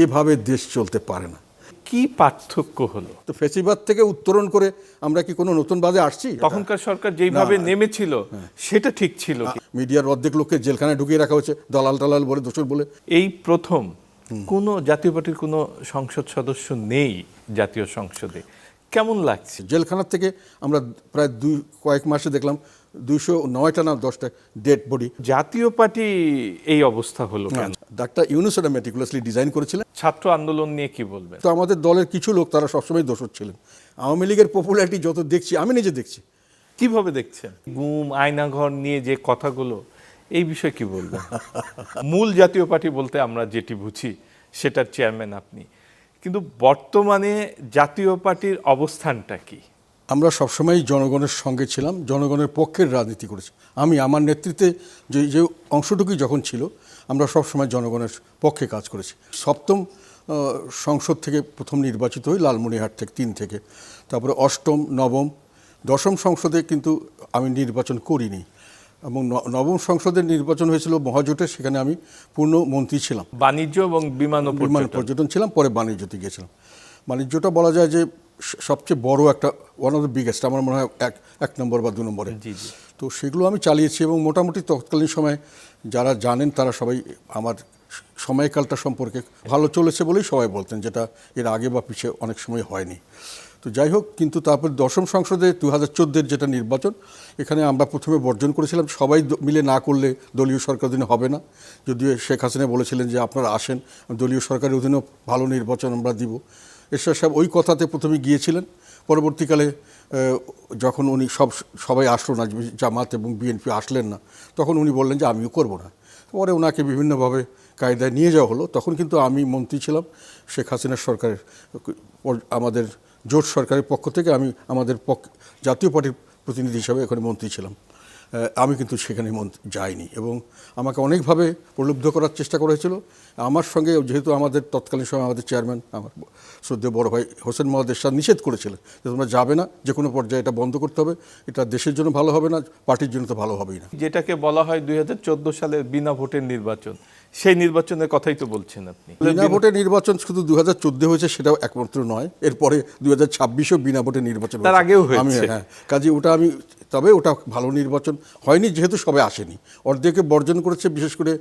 এভাবে দেশ চলতে পারে না। কি পার্থক্য হলো? তো ফেসিবাদ থেকে উত্তরণ করে আমরা কি কোনো নতুন বাদে আসছি? তখনকার সরকার যেইভাবে নেমেছিল সেটা ঠিক ছিল কি? মিডিয়ার অর্ধেক লোককে জেলখানায় ঢুকিয়ে রাখা হয়েছে দালাল টালাল বলে, দোষর বলে। এই প্রথম কোনো জাতীয় পার্টির কোনো সংসদ সদস্য নেই জাতীয় সংসদে, কেমন লাগছে? জেলখানার থেকে আমরা প্রায় কয়েক মাসে দেখলাম 209টা না 10টা ডেড বডি। জাতীয় পার্টি এই অবস্থা হলো কেন? ডাক্তার ইউনূস এটা মেটিকুলাসলি ডিজাইন করেছিলেন। ছাত্র আন্দোলন নিয়ে কি বলবেন? তো আমাদের দলের কিছু লোক তারা সবসময় দোষর ছিলেন। আওয়ামী লীগের পপুলারিটি যত দেখছি, আমি নিজে দেখছি। কিভাবে দেখছেন? গুম, আয়নাঘর নিয়ে যে কথাগুলো, এই বিষয়ে কি বলবেন? মূল জাতীয় পার্টি বলতে আমরা যেটি বুঝি সেটার চেয়ারম্যান আপনি, কিন্তু বর্তমানে জাতীয় পার্টির অবস্থানটা কি? আমরা সবসময় জনগণের সঙ্গে ছিলাম, জনগণের পক্ষের রাজনীতি করেছি। আমি আমার নেতৃত্বে যে অংশটুকুই যখন ছিল, আমরা সবসময় জনগণের পক্ষে কাজ করেছি। সপ্তম সংসদ থেকে প্রথম নির্বাচিত হই লালমনিরহাট থেকে 3 থেকে, তারপরে অষ্টম, নবম, দশম সংসদে কিন্তু আমি নির্বাচন করিনি, এবং নবম সংসদের নির্বাচন হয়েছিল মহাজোটে, সেখানে আমি পূর্ণ মন্ত্রী ছিলাম। বাণিজ্য এবং বিমান পর্যটন ছিলাম, পরে বাণিজ্যতে গিয়েছিলাম। বাণিজ্যটা বলা যায় যে সবচেয়ে বড় একটা, ওয়ান অফ দ্য বিগেস্ট, আমার মনে হয় এক নম্বর বা 2 নম্বরে। তো সেগুলো আমি চালিয়েছি, এবং মোটামুটি তৎকালীন সময় যারা জানেন তারা সবাই আমার সময়কালটা সম্পর্কে ভালো চলেছে বলেই সবাই বলতেন, যেটা এর আগে বা পিছিয়ে অনেক সময় হয়নি। তো যাই হোক, কিন্তু তারপর দশম সংসদে 2014-এর যেটা নির্বাচন, এখানে আমরা প্রথমে বর্জন করেছিলাম। সবাই মিলে না করলে দলীয় সরকার অধীনে হবে না, যদিও শেখ হাসিনা বলেছিলেন যে আপনারা আসেন, দলীয় সরকারের অধীনেও ভালো নির্বাচন আমরা দিব। এরশাদ সাহেব ওই কথাতে প্রথমে গিয়েছিলেন। পরবর্তীকালে যখন উনি সবাই আসলো না, জামাত এবং বিএনপি আসলেন না, তখন উনি বললেন যে আমিও করব না। পরে ওনাকে বিভিন্নভাবে কায়দায় নিয়ে যাওয়া হলো। তখন কিন্তু আমি মন্ত্রী ছিলাম শেখ হাসিনার সরকারের, আমাদের জোট সরকারের পক্ষ থেকে আমি আমাদের জাতীয় পার্টির প্রতিনিধি হিসাবে এখানে মন্ত্রী ছিলাম। আমি কিন্তু সেখানে যাইনি, এবং আমাকে অনেকভাবে প্রলুব্ধ করার চেষ্টা করা হয়েছিল। আমার সঙ্গে যেহেতু আমাদের তৎকালীন সময় আমাদের চেয়ারম্যান আমার শ্রদ্ধেয় বড় ভাই হোসেন মোহাম্মদ এরশাদ নিষেধ করেছিলেন যে তোমরা যাবে না, যে কোনো পর্যায়ে এটা বন্ধ করতে হবে, এটা দেশের জন্য ভালো হবে না, পার্টির জন্য তো ভালো হবেই না। যেটাকে বলা হয় 2014 সালের বিনা ভোটের নির্বাচন, সেই নির্বাচনের কথাই তো বলছেন আপনি। বিনা ভোটের নির্বাচন শুধু 2014 হয়েছে সেটাও একমাত্র নয়, এরপরে 2026-ও বিনা ভোটের নির্বাচন, তার আগেও হয়েছে। হ্যাঁ, কাজে ওটা আমি, তবে ওটা ভালো নির্বাচন হয়নি যেহেতু সবাই আসেনি, অর্ধেকে বর্জন করেছে। বিশেষ করে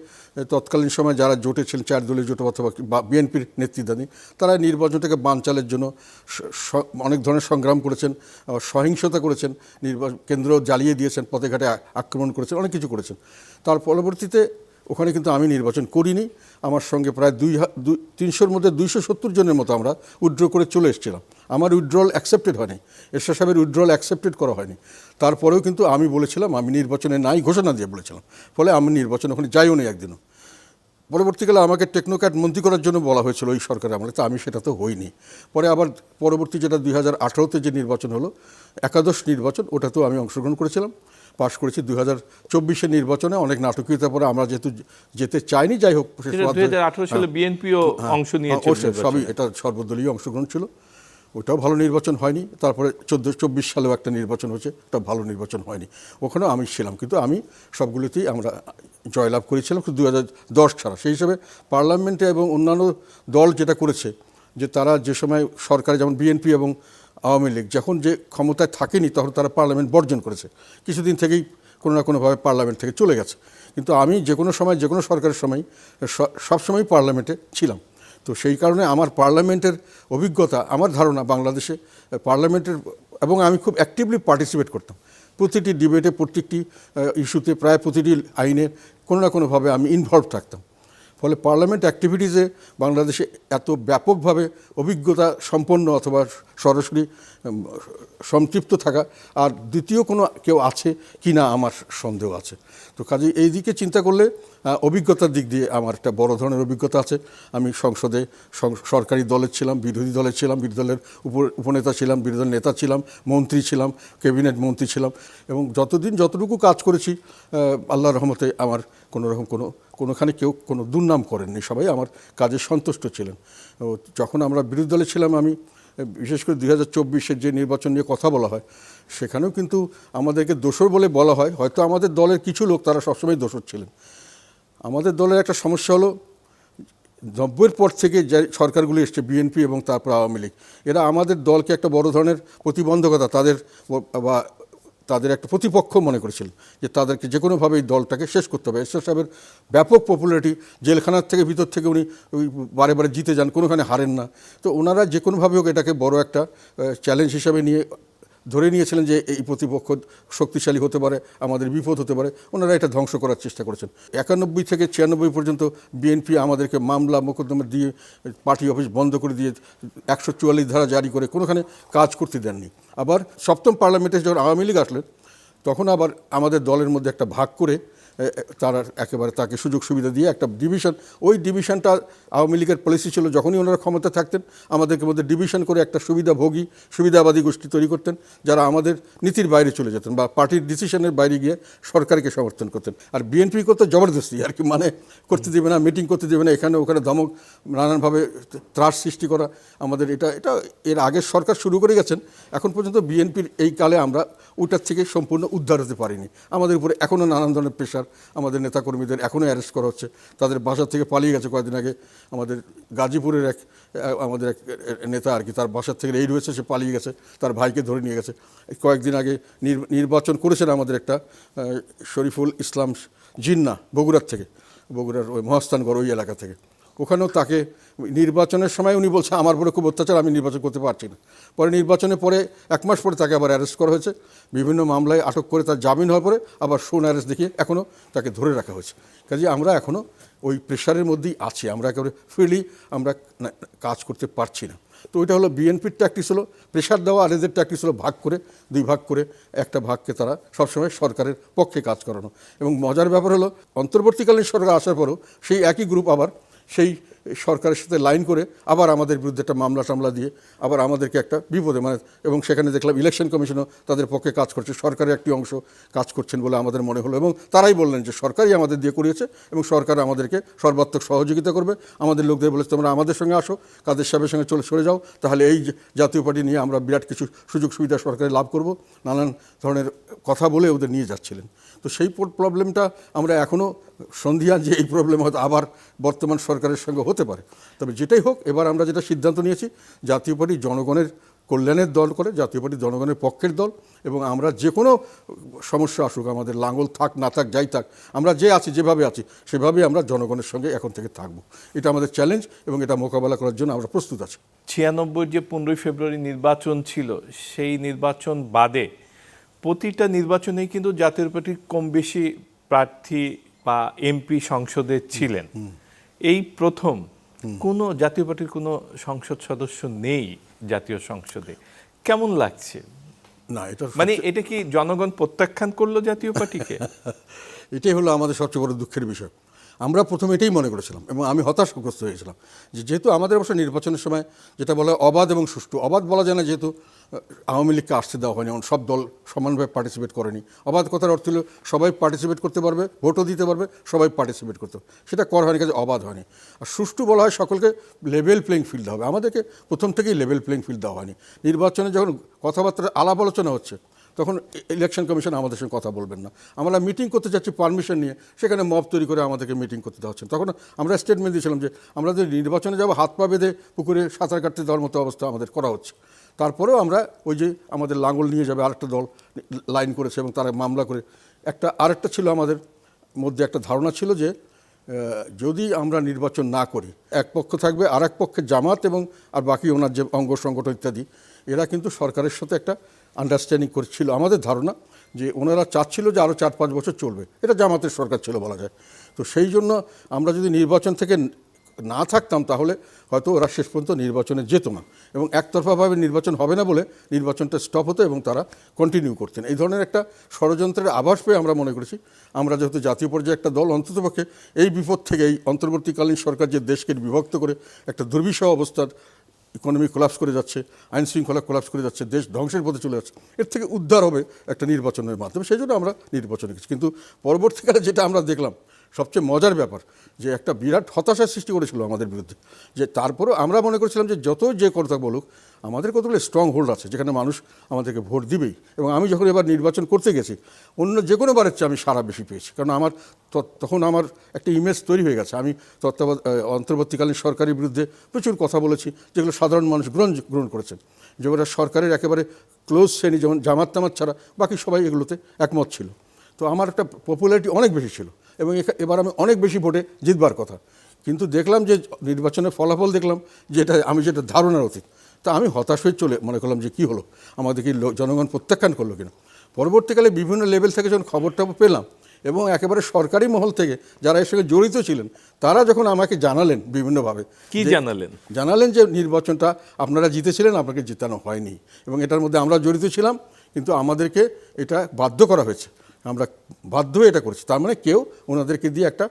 তৎকালীন সময় যারা জোটে ছিলেন, 4 দলীয় জোট অথবা বিএনপির নেতৃত্বাধীন, তারা নির্বাচনটাকে বানচালের জন্য অনেক ধরনের সংগ্রাম করেছেন, সহিংসতা করেছেন, কেন্দ্র জ্বালিয়ে দিয়েছেন, পথে ঘাটে আক্রমণ করেছেন, অনেক কিছু করেছেন। তার পরবর্তীতে ওখানে কিন্তু আমি নির্বাচন করিনি। আমার সঙ্গে প্রায় 300-র মধ্যে 270 জনের মতো আমরা উইথড্র করে চলে এসেছিলাম। আমার উইথড্রল অ্যাকসেপ্টেড হয়নি, এরশাদ সাহেবের উইথড্রল অ্যাকসেপ্টেড করা হয়নি। তারপরেও কিন্তু আমি বলেছিলাম আমি নির্বাচনে নাই, ঘোষণা দিয়ে বলেছিলাম, ফলে আমি নির্বাচন ওখানে যাইও নি একদিনও। পরবর্তীকালে আমাকে টেকনোক্র্যাট মন্ত্রী করার জন্য বলা হয়েছিল ওই সরকারের আমলে, তো আমি সেটা তো হইনি। পরে আবার পরবর্তী যেটা 2018-তে যে নির্বাচন হলো, একাদশ নির্বাচন, ওটাতেও আমি অংশগ্রহণ করেছিলাম, পাশ করেছি। 2024-এর নির্বাচনে অনেক নাটকীয়তা পরে আমরা যেহেতু যেতে চাইনি, যাই হোক 2018 সালে বিএনপিও অংশ নিয়েছিল, সবই এটা সর্বদলীয় অংশগ্রহণ ছিল, ওটাও ভালো নির্বাচন হয়নি। তারপরে 24 সালেও একটা নির্বাচন হয়েছে, ওটা ভালো নির্বাচন হয়নি, ওখানেও আমি ছিলাম, কিন্তু আমি সবগুলোতেই আমরা জয়লাভ করেছিলাম, কিন্তু 2010 ছাড়া। সেই হিসাবে পার্লামেন্টে এবং অন্যান্য দল যেটা করেছে, যে তারা যে সময় সরকারে, যেমন বিএনপি এবং আওয়ামী লীগ যখন যে ক্ষমতায় থাকেনি, তখন তারা পার্লামেন্ট বর্জন করেছে, কিছুদিন থেকেই কোনো না কোনোভাবে পার্লামেন্ট থেকে চলে গেছে। কিন্তু আমি যে কোনো সময়, যে কোনো সরকারের সময়, সবসময় পার্লামেন্টে ছিলাম। তো সেই কারণে আমার পার্লামেন্টের অভিজ্ঞতা, আমার ধারণা বাংলাদেশে পার্লামেন্টের, এবং আমি খুব অ্যাক্টিভলি পার্টিসিপেট করতাম প্রতিটি ডিবেটে, প্রত্যেকটি ইস্যুতে, প্রায় প্রতিটি আইনে কোনো না কোনোভাবে আমি ইনভলভ থাকতাম। ফলে পার্লামেন্ট অ্যাক্টিভিটিসে বাংলাদেশে এত ব্যাপকভাবে অভিজ্ঞতা সম্পন্ন অথবা সরাসরি সম্পৃক্ত থাকা আর দ্বিতীয় কোনো কেউ আছে কি না আমার সন্দেহ আছে। তো কাজে এই দিকে চিন্তা করলে অভিজ্ঞতার দিক দিয়ে আমার একটা বড় ধরনের অভিজ্ঞতা আছে। আমি সংসদে সরকারি দলের ছিলাম, বিরোধী দলের ছিলাম, বিরোধী দলের উপনেতা ছিলাম, বিরোধী দলের নেতা ছিলাম, মন্ত্রী ছিলাম, ক্যাবিনেট মন্ত্রী ছিলাম, এবং যতটুকু কাজ করেছি আল্লাহর রহমতে আমার কোনোরকম কোনোখানে কেউ কোনো দুর্নাম করেননি, সবাই আমার কাজে সন্তুষ্ট ছিলেন। যখন আমরা বিরোধী দলে ছিলাম, আমি বিশেষ করে 2024-এর যে নির্বাচন নিয়ে কথা বলা হয়, সেখানেও কিন্তু আমাদেরকে দোষর বলে বলা হয়। হয়তো আমাদের দলের কিছু লোক তারা সবসময় দোষর ছিলেন। আমাদের দলের একটা সমস্যা হলো 90-এর পর থেকে যে সরকারগুলি এসছে বিএনপি এবং তারপর আওয়ামী লীগ, এরা আমাদের দলকে একটা বড় ধরনের প্রতিবন্ধকতা বা তাদের একটা প্রতিপক্ষ মনে করেছিল, যে তাদেরকে যে কোনোভাবে এই দলটাকে শেষ করতে হবে। এরশাদ সাহেবের ব্যাপক পপুলারিটি, জেলখানার থেকে ভিতর থেকে উনি বারে বারে জিতে যান, কোনোখানে হারেন না। তো ওনারা যে কোনোভাবে হোক এটাকে বড় একটা চ্যালেঞ্জ হিসাবে নিয়ে ধরে নিয়েছিলেন যে এই প্রতিপক্ষ শক্তিশালী হতে পারে, আমাদের বিপদ হতে পারে। ওনারা এটা ধ্বংস করার চেষ্টা করেছেন। 91 থেকে 96 পর্যন্ত বিএনপি আমাদেরকে মামলা মোকদ্দমা দিয়ে, পার্টি অফিস বন্ধ করে দিয়ে, 144 ধারা জারি করে কোনোখানে কাজ করতে দেননি। আবার 7ম পার্লামেন্টে যখন আওয়ামী লীগ আসলেন, তখন আবার আমাদের দলের মধ্যে একটা ভাগ করে তারা একেবারে তাকে সুযোগ সুবিধা দিয়ে একটা ডিভিশন, ওই ডিভিশনটা আওয়ামী লীগের পলিসি ছিল, যখনই ওনারা ক্ষমতা থাকতেন আমাদেরকে মধ্যে ডিভিশন করে একটা সুবিধাভোগী সুবিধাবাদী গোষ্ঠী তৈরি করতেন, যারা আমাদের নীতির বাইরে চলে যেতেন বা পার্টির ডিসিশনের বাইরে গিয়ে সরকারকে সমর্থন করতেন। আর বিএনপি করতে জবরদস্তি আর কি, মানে করতে দেবে না, মিটিং করতে দেবে না, এখানে ওখানে ধমক, নানানভাবে ত্রাস সৃষ্টি করা। আমাদের এটা এর আগের সরকার শুরু করে গেছেন, এখন পর্যন্ত বিএনপির এই কালে আমরা ওটার থেকে সম্পূর্ণ উদ্ধার হতে পারিনি। আমাদের উপরে এখনও নানান ধরনের প্রেশার, আমাদের নেতাকর্মীদের এখনও অ্যারেস্ট করা হচ্ছে। তাদের বাসা থেকে পালিয়ে গেছে কয়েকদিন আগে আমাদের গাজীপুরের আমাদের এক নেতা আর কি, তার বাসার থেকে রেড হয়েছে, সে পালিয়ে গেছে, তার ভাইকে ধরে নিয়ে গেছে। কয়েকদিন আগে নির্বাচন করেছেন আমাদের একটা শরীফুল ইসলাম জিন্না বগুড়ার ওই মহাস্থানগড় ওই এলাকা থেকে, ওখানেও তাকে নির্বাচনের সময় উনি বলছে আমার উপরে খুব অত্যাচার, আমি নির্বাচন করতে পারছি না। পরে নির্বাচনের পরে 1 মাস পরে তাকে আবার অ্যারেস্ট করা হয়েছে, বিভিন্ন মামলায় আটক করে তার জামিন হওয়ার পরে আবার শোন অ্যারেস্ট দেখিয়ে এখনও তাকে ধরে রাখা হয়েছে। কাজে আমরা এখনও ওই প্রেশারের মধ্যেই আছি, আমরা একেবারে ফ্রিলি আমরা কাজ করতে পারছি না। তো ওইটা হলো বিএনপির ট্যাকটিক্স, হলো প্রেশার দেওয়া, আর এদের ট্যাকটিক্স হলো দুই ভাগ করে একটা ভাগকে তারা সবসময় সরকারের পক্ষে কাজ করানো। এবং মজার ব্যাপার হলো অন্তর্বর্তীকালীন সরকার আসার পরও সেই একই গ্রুপ আবার সেই সরকারের সাথে লাইন করে আবার আমাদের বিরুদ্ধে একটা মামলা টামলা দিয়ে আবার আমাদেরকে একটা বিপদে এবং সেখানে দেখলাম ইলেকশন কমিশনও তাদের পক্ষে কাজ করছে, সরকারের একটি অংশ কাজ করছেন বলে আমাদের মনে হলো। এবং তারাই বললেন যে সরকারই আমাদের দিয়ে করিয়েছে এবং সরকার আমাদেরকে সর্বাত্মক সহযোগিতা করবে। আমাদের লোকদের বলেছে তোমরা আমাদের সঙ্গে আসো, কাদের সাহেবের সঙ্গে সরে যাও, তাহলে এই জাতীয় পার্টি নিয়ে আমরা বিরাট কিছু সুযোগ সুবিধা সরকারে লাভ করব, নানান ধরনের কথা বলে ওদের নিয়ে যাচ্ছিলেন। তো সেই প্রবলেমটা আমরা এখনও সন্ধিয়ান যে এই প্রবলেম হয়তো আবার বর্তমান সরকারের সঙ্গে হতে পারে। তবে যেটাই হোক, এবার আমরা যেটা সিদ্ধান্ত নিয়েছি, জাতীয় পার্টি জনগণের কল্যাণের দল করে, জাতীয় পার্টি জনগণের পক্ষের দল, এবং আমরা যে কোনো সমস্যা আসুক, আমাদের লাঙ্গল থাক না থাক যাই থাক, আমরা যেভাবে আছি সেভাবেই আমরা জনগণের সঙ্গে এখন থেকে থাকবো। এটা আমাদের চ্যালেঞ্জ এবং এটা মোকাবেলা করার জন্য আমরা প্রস্তুত আছি। 96 যে 15 ফেব্রুয়ারি নির্বাচন ছিল, সেই নির্বাচন বাদে প্রতিটা নির্বাচনেই কিন্তু জাতীয় পার্টির কম বেশি প্রার্থী বা এমপি সংসদে ছিলেন। এই প্রথম কোনো জাতীয় পার্টির কোনো সংসদ সদস্য নেই জাতীয় সংসদে। কেমন লাগছে? না, এটা কি জনগণ প্রত্যাখ্যান করলো জাতীয় পার্টিকে? এটাই হলো আমাদের সবচেয়ে বড় দুঃখের বিষয়। আমরা প্রথমে এটাই মনে করেছিলাম এবং আমি হতাশাগ্রস্ত হয়েছিলাম যেহেতু আমাদের অবশ্য নির্বাচনের সময় যেটা বলা হয় অবাধ এবং সুষ্ঠু, অবাধ বলা যায় না, যেহেতু আওয়ামী লীগকে আসতে দেওয়া হয়নি, সব দল সমানভাবে পার্টিসিপেট করেনি। অবাধ কথার অর্থ হলো সবাই পার্টিসিপেট করতে পারবে, ভোটও দিতে পারবে, সবাই পার্টিসিপেট করতে পারবে, সেটা করা হয়নি, কাজে অবাধ হয়নি। আর সুষ্ঠু বলা হয় সকলকে লেভেল প্লেইং ফিল্ড হবে, আমাদেরকে প্রথম থেকেই লেভেল প্লেইং ফিল্ড দেওয়া হয়নি। নির্বাচনে যখন কথাবার্তা আলাপ আলোচনা হচ্ছে তখন ইলেকশন কমিশন আমাদের সঙ্গে কথা বলবেন না, আমরা মিটিং করতে যাচ্ছি পারমিশন নিয়ে, সেখানে মব তৈরি করে আমাদেরকে মিটিং করতে দেওয়া হচ্ছে। তখন আমরা স্টেটমেন্ট দিয়েছিলাম যে আমরা যদি নির্বাচনে যাবো হাত পা বেঁধে পুকুরে সাঁতার কাটতে দেওয়ার মতো অবস্থা আমাদের করা হচ্ছে। তারপরেও আমরা ওই যে আমাদের লাঙ্গল নিয়ে যাবে আরেকটা দল লাইন করেছে এবং তারা মামলা করে আরেকটা ছিল, আমাদের মধ্যে একটা ধারণা ছিল যে যদি আমরা নির্বাচন না করি এক পক্ষ থাকবে, আর এক পক্ষে জামাত এবং আর বাকি ওনার যে অঙ্গ সংগঠন ইত্যাদি, এরা কিন্তু সরকারের সাথে একটা আন্ডারস্ট্যান্ডিং করেছিল। আমাদের ধারণা যে ওনারা চাচ্ছিল যে আরও 4-5 বছর চলবে, এটা জামাতের সরকার ছিল বলা যায়। তো সেই জন্য আমরা যদি নির্বাচন থেকে না থাকতাম তাহলে হয়তো ওরা শেষ পর্যন্ত নির্বাচনে যেত না এবং একতরফাভাবে নির্বাচন হবে না বলে নির্বাচনটা স্টপ হতো এবং তারা কন্টিনিউ করতেন। এই ধরনের একটা ষড়যন্ত্রের আভাস পেয়ে আমরা মনে করেছি আমরা যেহেতু জাতীয় পর্যায়ে একটা দল, অন্ততপক্ষে এই বিপদ থেকে, এই অন্তর্বর্তীকালীন সরকার যে দেশকে বিভক্ত করে একটা দুর্বিষহ অবস্থার, ইকোনমি কোলাপস করে যাচ্ছে, আইন শৃঙ্খলা কোলাপস করে যাচ্ছে, দেশ ধ্বংসের পথে চলে যাচ্ছে, এর থেকে উদ্ধার হবে একটা নির্বাচনের মাধ্যমে। সেই জন্য আমরা নির্বাচনে গেছি। কিন্তু পরবর্তীকালে যেটা আমরা দেখলাম সবচেয়ে মজার ব্যাপার যে একটা বিরাট হতাশার সৃষ্টি করেছিল আমাদের বিরুদ্ধে, যে তারপরেও আমরা মনে করেছিলাম যে যত যে কথা বলুক আমাদের কতগুলো স্ট্রং হোল্ড আছে যেখানে মানুষ আমাদেরকে ভোট দিবেই। এবং আমি যখন এবার নির্বাচন করতে গেছি অন্য যে কোনো বারের চেয়ে আমি সারা বেশি পেয়েছি, কারণ আমার তখন আমার একটা ইমেজ তৈরি হয়ে গেছে। আমি অন্তর্বর্তীকালীন সরকারের বিরুদ্ধে প্রচুর কথা বলেছি যেগুলো সাধারণ মানুষ গ্রহণ করেছেন, যেগুলো সরকারের একেবারে ক্লোজ শ্রেণী যেমন জামাত তামাত ছাড়া বাকি সবাই এগুলোতে একমত ছিল। তো আমার একটা পপুলারিটি অনেক বেশি ছিল এবং এবার আমি অনেক বেশি ভোটে জিতবার কথা, কিন্তু দেখলাম যে নির্বাচনের ফলাফল দেখলাম যে আমি যেটা ধারণার অতীত। তা আমি হতাশ হয়ে মনে করলাম যে কী হলো, আমাদেরকে জনগণ প্রত্যাখ্যান করলো কিনা। পরবর্তীকালে বিভিন্ন লেভেল থেকে যখন খবরটা পেলাম এবং একেবারে সরকারি মহল থেকে যারা এর সঙ্গে জড়িত ছিলেন তারা যখন আমাকে জানালেন বিভিন্নভাবে, কি জানালেন যে নির্বাচনটা আপনারা জিতেছিলেন, আপনাকে জিতানো হয়নি এবং এটার মধ্যে আমরা জড়িত ছিলাম, কিন্তু আমাদেরকে এটা বাধ্য করা হয়েছে, আমরা বাধ্য হয়ে এটা করেছি। তার মানে কেউ ওনাদেরকে দিয়ে একটা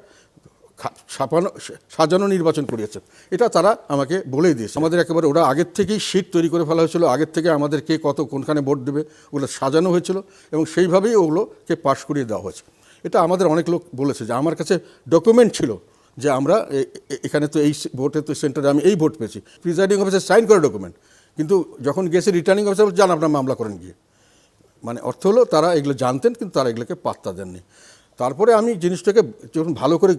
সাজানো নির্বাচন করিয়েছেন, এটা তারা আমাকে বলেই দিয়েছে। আমাদের একেবারে ওরা আগের থেকেই শীট তৈরি করে ফেলা হয়েছিল, আগের থেকে আমাদের কে কত কোনখানে ভোট দেবে ওগুলো সাজানো হয়েছিল এবং সেইভাবেই ওগুলোকে পাশ করিয়ে দেওয়া হয়েছে। এটা আমাদের অনেক লোক বলেছে যে আমার কাছে ডকুমেন্ট ছিল যে আমরা এখানে তো এই ভোটে তো সেন্টারে আমি এই ভোট পেয়েছি, প্রিজাইডিং অফিসার সাইন করে ডকুমেন্ট, কিন্তু যখন গেছে রিটার্নিং অফিসার যান আপনার মামলা করেন গিয়ে, মানে অর্থ হলো তারা এগুলো জানতেন কিন্তু তারা এগুলোকে পাত্তা দেননি। তারপরে আমি জিনিসটাকে যখন ভালো করে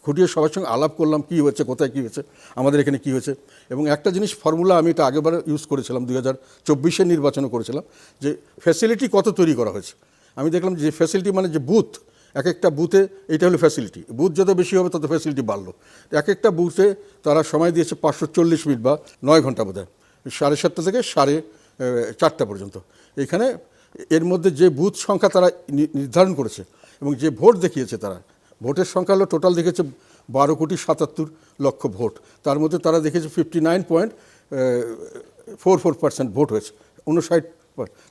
খুঁটিয়ে সবার সঙ্গে আলাপ করলাম কী হয়েছে, কোথায় কী হয়েছে, আমাদের এখানে কী হয়েছে, এবং একটা জিনিস ফর্মুলা আমি এটা আগেবার ইউজ করেছিলাম 2024 নির্বাচনও করেছিলাম, যে ফ্যাসিলিটি কত তৈরি করা হয়েছে। আমি দেখলাম যে ফ্যাসিলিটি মানে যে বুথ, এক একটা বুথে এটা হলো ফ্যাসিলিটি, বুথ যত বেশি হবে তত ফ্যাসিলিটি বাড়লো। এক একটা বুথে তারা সময় দিয়েছে 540 মিনিট বা 9 ঘন্টা বোধহয়, 7:30 থেকে 4:30 পর্যন্ত। এখানে এর মধ্যে যে বুথ সংখ্যা তারা নির্ধারণ করেছে এবং যে ভোট দেখিয়েছে তারা, ভোটের সংখ্যা হলো টোটাল দেখেছে 12,77,00,000 ভোট, তার মধ্যে তারা দেখেছে 59.44% ভোট হয়েছে, 59,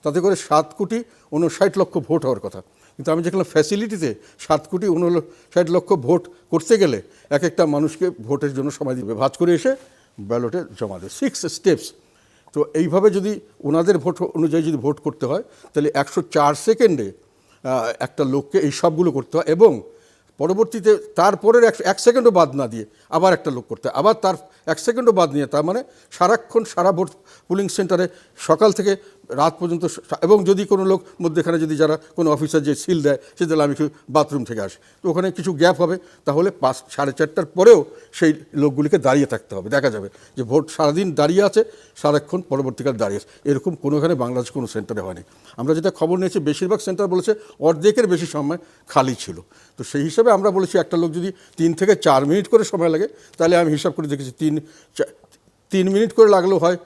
তাতে করে 7,59,00,000 ভোট হওয়ার কথা। কিন্তু আমি দেখলাম ফ্যাসিলিটিতে 7,59,00,000 ভোট করতে গেলে এক একটা মানুষকে ভোটের জন্য সময় দিবে, ভাঁজ করে এসে ব্যালটে জমা দেবে, 6 স্টেপস। তো এইভাবে যদি ওনাদের ভোট অনুযায়ী যদি ভোট করতে হয় তাহলে 104 সেকেন্ডে একটা লোককে এই সবগুলো করতে হয় এবং পরবর্তীতে তারপরের 1 সেকেন্ডও বাদ না দিয়ে আবার একটা লোক করতে হয়, আবার তার 1 সেকেন্ডও বাদ নিয়ে, তার মানে সারাক্ষণ সারা ভোট পুলিং সেন্টারে সকাল থেকে রাত পর্যন্ত, এবং যদি কোনো লোক মধ্যেখানে যদি যারা কোনো অফিসার যে সিল দেয় সে তাহলে আমি একটু বাথরুম থেকে আসি, তো ওখানে কিছু গ্যাপ হবে, তাহলে 4:30 পরেও সেই লোকগুলিকে দাঁড়িয়ে থাকতে হবে, দেখা যাবে যে ভোট সারাদিন দাঁড়িয়ে আছে, সারাক্ষণ পরবর্তীকালে দাঁড়িয়ে আছে। এরকম কোনোখানে বাংলাদেশ কোনো সেন্টারে হয়নি। আমরা যেটা খবর নিয়েছি বেশিরভাগ সেন্টার বলেছে অর্ধেকের বেশি সময় খালি ছিল। তো সেই হিসাবে আমরা বলেছি একটা লোক যদি 3 থেকে 4 মিনিট করে সময় লাগে তাহলে আমি হিসাব করে দেখেছি 3 মিনিট করে লাগলেও হয়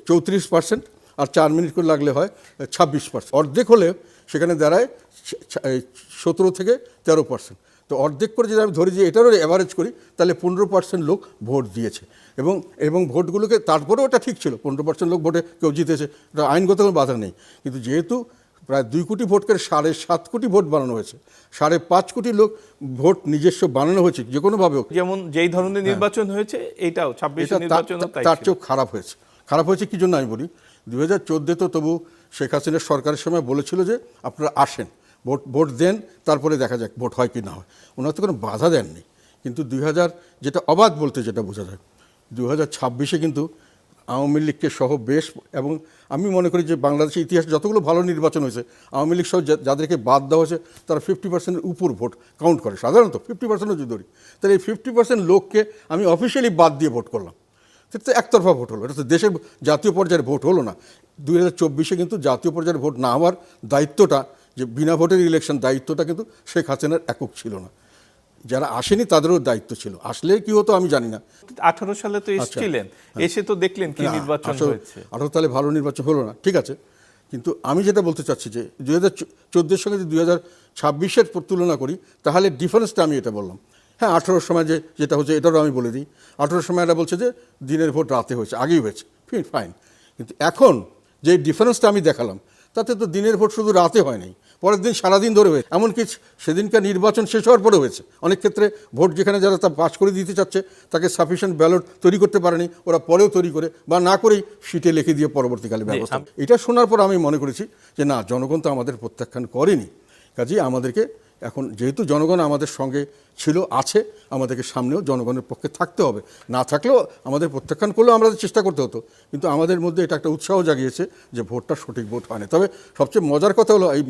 34%, আর 4 মিনিট করে লাগলে হয় 26%। অর্ধেক হলে সেখানে দাঁড়ায় 17 থেকে 13%। তো অর্ধেক করে যদি আমি ধরি যে এটারও অ্যাভারেজ করি তাহলে 15% লোক ভোট দিয়েছে এবং ভোটগুলোকে তারপরেও ওটা ঠিক ছিল, 15% লোক ভোটে কেউ জিতেছে, এটা আইনগত কোনো বাধা নেই। কিন্তু যেহেতু প্রায় 2 কোটি ভোট করে 7.5 কোটি ভোট বানানো হয়েছে, 5.5 কোটি লোক ভোট নিজস্ব বানানো হয়েছে যে কোনোভাবে, যেমন যেই ধরনের নির্বাচন হয়েছে এটাও 26 নির্বাচন তার চেয়েও খারাপ হয়েছে কি জন্য আমি বলি, 2014 তো তবু শেখ হাসিনার সরকারের সময় বলেছিল যে আপনারা আসেন ভোট দেন তারপরে দেখা যাক ভোট হয় কি না হয়, ওনারা তো কোনো বাধা দেননি। কিন্তু 2000 যেটা অবাধ বলতে যেটা বোঝা যায়, 2026 কিন্তু আওয়ামী লীগকে সহ বেশ, এবং আমি মনে করি যে বাংলাদেশের ইতিহাসে যতগুলো ভালো নির্বাচন হয়েছে আওয়ামী লীগ সহ যাদেরকে বাদ দেওয়া হয়েছে তারা 50%-এর উপর ভোট কাউন্ট করে, সাধারণত 50%ও যদি ধরি তাহলে এই 50% লোককে আমি অফিসিয়ালি বাদ দিয়ে ভোট করলাম, সেটা তো একতরফা ভোট হলো, এটা তো দেশের জাতীয় পর্যায়ের ভোট হলো না। 2024 কিন্তু জাতীয় পর্যায়ের ভোট না হওয়ার দায়িত্বটা, যে বিনা ভোটের ইলেকশন দায়িত্বটা কিন্তু শেখ হাসিনার একক ছিল না, যারা আসেনি তাদেরও দায়িত্ব ছিল। আসলে কি হতো আমি জানি না। 18 সালে তো এসেছিলেন, এসে তো দেখলেন কি নির্বাচন হয়েছে। 18 সালে ভালো নির্বাচন হলো না, ঠিক আছে, কিন্তু আমি যেটা বলতে চাচ্ছি যে 2014 সঙ্গে যদি 2026 তুলনা করি তাহলে ডিফারেন্সটা আমি এটা বললাম। হ্যাঁ, 18 সময় যেটা হচ্ছে এটারও আমি বলে দিই, 18 সময় এটা বলছে যে দিনের ভোট রাতে হয়েছে, আগেই হয়েছে, ফাইন। কিন্তু এখন যে ডিফারেন্সটা আমি দেখালাম তাতে তো দিনের ভোট শুধু রাতে হয় নাই, পরের দিন সারাদিন ধরে হয়েছে, এমনকি সেদিনকার নির্বাচন শেষ হওয়ার পরে হয়েছে। অনেক ক্ষেত্রে ভোট যেখানে যারা তা পাস করে দিতে চাচ্ছে তাকে সাফিসিয়েন্ট ব্যালট তৈরি করতে পারেনি, ওরা পরেও তৈরি করে বা না করেই শিটে লিখে দিয়ে পরবর্তীকালে ব্যবস্থা। এটা শোনার পর আমি মনে করেছি যে না, জনগণ তো আমাদের প্রত্যাখ্যান করেনি, কাজেই আমাদেরকে এখন যেহেতু জনগণ আমাদের সঙ্গে ছিল, আছে, আমাদেরকে সামনেও জনগণের পক্ষে থাকতে হবে। না থাকলেও আমাদের প্রত্যাখ্যান করলেও আমাদের চেষ্টা করতে হতো, কিন্তু আমাদের মধ্যে এটা একটা উৎসাহ জাগিয়েছে যে ভোটটা সঠিক ভোট হয়নি। তবে সবচেয়ে মজার কথা হলো এই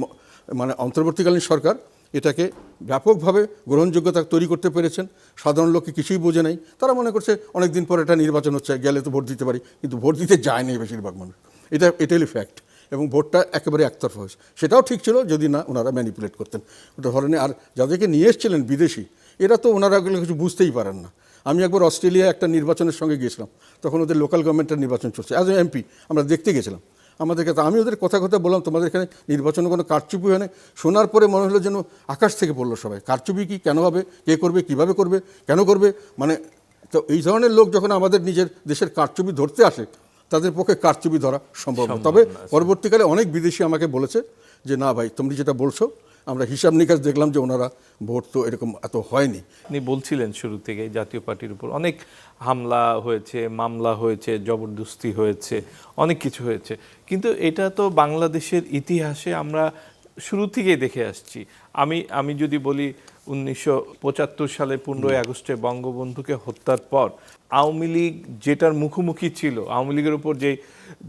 মানে অন্তর্বর্তীকালীন সরকার এটাকে ব্যাপকভাবে গ্রহণযোগ্যতা তৈরি করতে পেরেছেন। সাধারণ লোককে কিছুই বোঝে নাই, তারা মনে করছে অনেক দিন পর এটা নির্বাচন হচ্ছে, গেলে তো ভোট দিতে পারি, কিন্তু ভোট দিতে যায়নি বেশিরভাগ মানুষ। এটা হলো ফ্যাক্ট। এবং ভোটটা একেবারে একতরফা হয়েছে, সেটাও ঠিক ছিল যদি না ওনারা ম্যানিপুলেট করতেন ওটা ধরনের। আর যাদেরকে নিয়ে এসেছিলেন বিদেশি, এরা তো ওনারা ওগুলো কিছু বুঝতেই পারেন না। আমি একবার অস্ট্রেলিয়া একটা নির্বাচনের সঙ্গে গিয়েছিলাম, তখন ওদের লোকাল গভর্নমেন্টের নির্বাচন চলছে, অ্যাজ এ এমপি আমরা দেখতে গেছিলাম। আমাদেরকে তো আমি ওদের কথা বললাম তোমাদের এখানে নির্বাচনে কোনো কারচুপি হয় না। শোনার পরে মনে হলো যেন আকাশ থেকে পড়লো সবাই, কারচুপি কি, কেন হবে, কে করবে, কীভাবে করবে, কেন করবে। মানে তো এই ধরনের লোক যখন আমাদের নিজের দেশের কারচুপি ধরতে আসে, তাদের পক্ষে কারচুপি ধরা সম্ভব না। তবে পরবর্তীকালে অনেক বিদেশি আমাকে বলেছে যে না ভাই, তুমি যেটা বলছো আমরা হিসাব নিকাশ দেখলাম যে ওনারা ভোট তো এরকম এত হয়নি। আপনি বলছিলেন শুরু থেকে জাতীয় পার্টির উপর অনেক হামলা হয়েছে, মামলা হয়েছে, জবরদস্তি হয়েছে, অনেক কিছু হয়েছে, কিন্তু এটা তো বাংলাদেশের ইতিহাসে আমরা শুরু থেকেই দেখে আসছি। আমি যদি বলি 1975 সালে 15ই আগস্টে বঙ্গবন্ধুকে হত্যার পর আওয়ামী লীগ যেটার মুখোমুখি ছিল, আওয়ামী লীগের উপর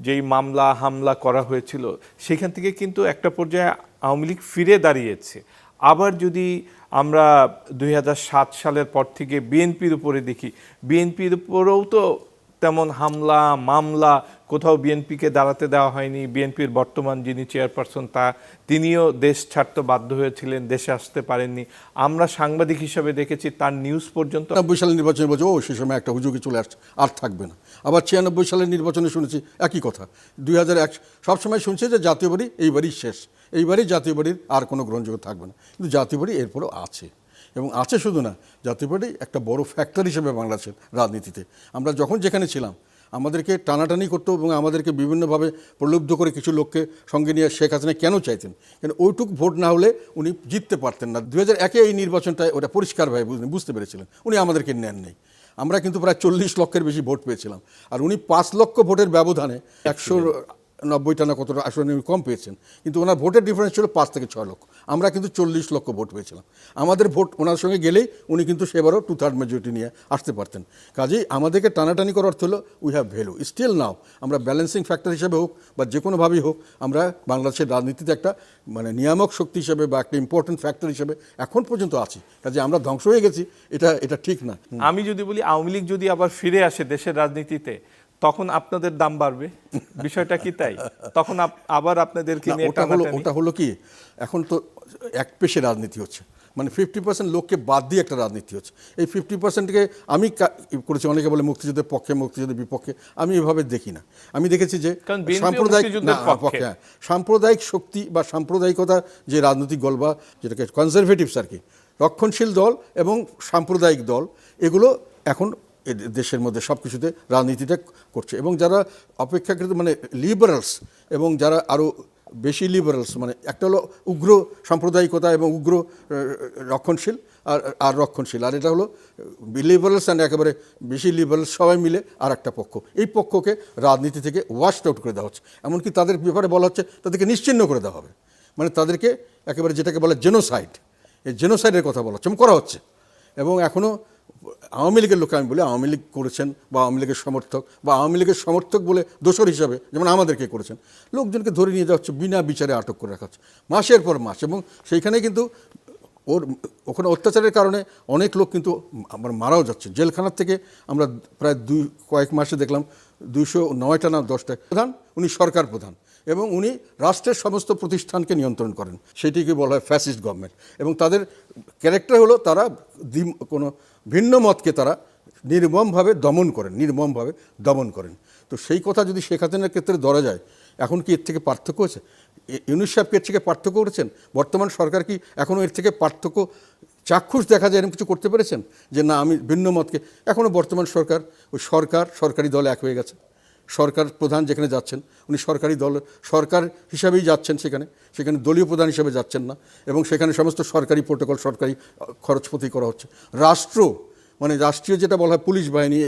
যেই মামলা হামলা করা হয়েছিল, সেখান থেকে কিন্তু একটা পর্যায়ে আওয়ামী লীগ ফিরে দাঁড়িয়েছে। আবার যদি আমরা 2007 সালের পর থেকে বিএনপির উপরে দেখি, বিএনপির উপরেও তো তেমন হামলা মামলা, কোথাও বিএনপিকে দাঁড়াতে দেওয়া হয়নি। বিএনপির বর্তমান যিনি চেয়ারপারসন তিনিও দেশ ছাড়তে বাধ্য হয়েছিলেন, দেশে আসতে পারেননি। আমরা সাংবাদিক হিসাবে দেখেছি তার নিউজ পর্যন্ত। 90 সালের নির্বাচনে বলছে সে সময় একটা হুজুগে চলে আসছে, আর থাকবে না। আবার 96 সালের নির্বাচনে শুনেছি একই কথা। 2001 সবসময় শুনছে যে জাতীয় বাড়ি এইবারই শেষ, এইবারই জাতীয় বাড়ির আর কোনো গ্রহণযোগ্য থাকবে না, কিন্তু জাতীয় বাড়ি এরপরেও আছে। এবং আছে শুধু না, জাতীয় পার্টি একটা বড় ফ্যাক্টর হিসেবে বাংলাদেশের রাজনীতিতে। আমরা যখন যেখানে ছিলাম আমাদেরকে টানাটানি করতো এবং আমাদেরকে বিভিন্নভাবে প্রলুব্ধ করে কিছু লোককে সঙ্গে নিয়ে শেখ হাসিনা কেন চাইতেন, কেন ওইটুক ভোট না হলে উনি জিততে পারতেন না। 2001-এ এই নির্বাচনটায় ওটা পরিষ্কারভাবে বুঝতে পেরেছিলেন, উনি আমাদেরকে নেন নেই। আমরা কিন্তু প্রায় 40 লক্ষের বেশি ভোট পেয়েছিলাম, আর উনি 5 লক্ষ ভোটের ব্যবধানে 190টা না কতটা আসলে কম পেয়েছেন, কিন্তু ওনার ভোটের ডিফারেন্স ছিল 5 থেকে 6 লক্ষ। আমরা কিন্তু 40 লক্ষ ভোট পেয়েছিলাম। আমাদের ভোট ওনার সঙ্গে গেলেই উনি কিন্তু সেবারও 2/3 মেজরিটি নিয়ে আসতে পারতেন। কাজেই আমাদেরকে টানাটানি করার অর্থ হলো we have value still now. আমরা ব্যালেন্সিং ফ্যাক্টর হিসেবে হোক বা যে কোনোভাবেই হোক, আমরা বাংলাদেশের রাজনীতিতে একটা মানে নিয়ামক শক্তি হিসেবে বা একটা ইম্পর্টেন্ট ফ্যাক্টর হিসেবে এখন পর্যন্ত আছি। কাজে আমরা ধ্বংস হয়ে গেছি, এটা ঠিক না। আমি যদি বলি আওয়ামী লীগ যদি আবার ফিরে আসে দেশের রাজনীতিতে, তখন আপনাদের দাম বাড়বে, বিষয়টা কি তাই? তখন আবার আপনাদেরকে নিয়ে ওটা হলো কি, এখন তো এক পেশে রাজনীতি হচ্ছে, মানে 50% লোককে বাদ দিয়ে একটা রাজনীতি হচ্ছে। এই 50%কে আমি করেছি, অনেকে বলে মুক্তিযুদ্ধের পক্ষে, মুক্তিযুদ্ধের বিপক্ষে, আমি এভাবে দেখি না। আমি দেখেছি যে সাম্প্রদায়িক শক্তি বা সাম্প্রদায়িকতা যে রাজনৈতিক দল বা যেটাকে কনজারভেটিভস আর কি, রক্ষণশীল দল এবং সাম্প্রদায়িক দল, এগুলো এখন দেশের মধ্যে সব কিছুতে রাজনীতিটা করছে। এবং যারা অপেক্ষাকৃত মানে লিবারালস এবং যারা আরও বেশি লিবারালস, মানে একটা হলো উগ্র সাম্প্রদায়িকতা এবং উগ্র রক্ষণশীল আর রক্ষণশীল, আর এটা হলো লিবারালস অ্যান্ড একেবারে বেশি লিবারালস সবাই মিলে আর একটা পক্ষ। এই পক্ষকে রাজনীতি থেকে ওয়াশড আউট করে দেওয়া হচ্ছে, এমনকি তাদের ব্যাপারে বলা হচ্ছে তাদেরকে নিশ্চিহ্ন করে দেওয়া হবে, মানে তাদেরকে একেবারে যেটাকে বলে জেনোসাইড, এই জেনোসাইডের কথা বলা হচ্ছে এবং করা হচ্ছে। এবং এখনও আওয়ামী লীগের লোক, আমি বলি আওয়ামী লীগ করেছেন বা আওয়ামী লীগের সমর্থক বা আওয়ামী লীগের সমর্থক বলে দোষর হিসাবে যেমন আমাদেরকে করেছেন, লোকজনকে ধরে নিয়ে যাওয়া হচ্ছে, বিনা বিচারে আটক করে রাখা হচ্ছে মাসের পর মাস। এবং সেইখানে কিন্তু ওখানে অত্যাচারের কারণে অনেক লোক কিন্তু আমার মারাও যাচ্ছে। জেলখানার থেকে আমরা প্রায় কয়েক মাসে দেখলাম 209টা না 10টা প্রধান, উনি সরকার প্রধান এবং উনি রাষ্ট্রের সমস্ত প্রতিষ্ঠানকে নিয়ন্ত্রণ করেন, সেটিকে বলা হয় ফ্যাসিস্ট গভর্নমেন্ট। এবং তাদের ক্যারেক্টার হলো তারা কোনো ভিন্ন মতকে তারা নির্মমভাবে দমন করেন। তো সেই কথা যদি শেখ হাসিনার ক্ষেত্রে ধরা যায়, এখন কি এর থেকে পার্থক্য হয়েছে? ইউনূস সাহেব কি এর থেকে পার্থক্য করেছেন? বর্তমান সরকার কি এখনও এর থেকে পার্থক্য চাক্ষুষ দেখা যায় এরকম কিছু করতে পেরেছেন যে না আমি ভিন্ন মতকে? এখনও বর্তমান সরকার ওই সরকারি দল এক হয়ে গেছে। সরকার প্রধান যেখানে যাচ্ছেন উনি সরকারি দল সরকার হিসাবেই যাচ্ছেন, সেখানে দলীয় প্রধান হিসেবে যাচ্ছেন না। এবং সেখানে সমস্ত সরকারি প্রোটোকল, সরকারি খরচপতি করা হচ্ছে। রাষ্ট্র মানে রাষ্ট্রীয় যেটা বলা হয় পুলিশ বাহিনী,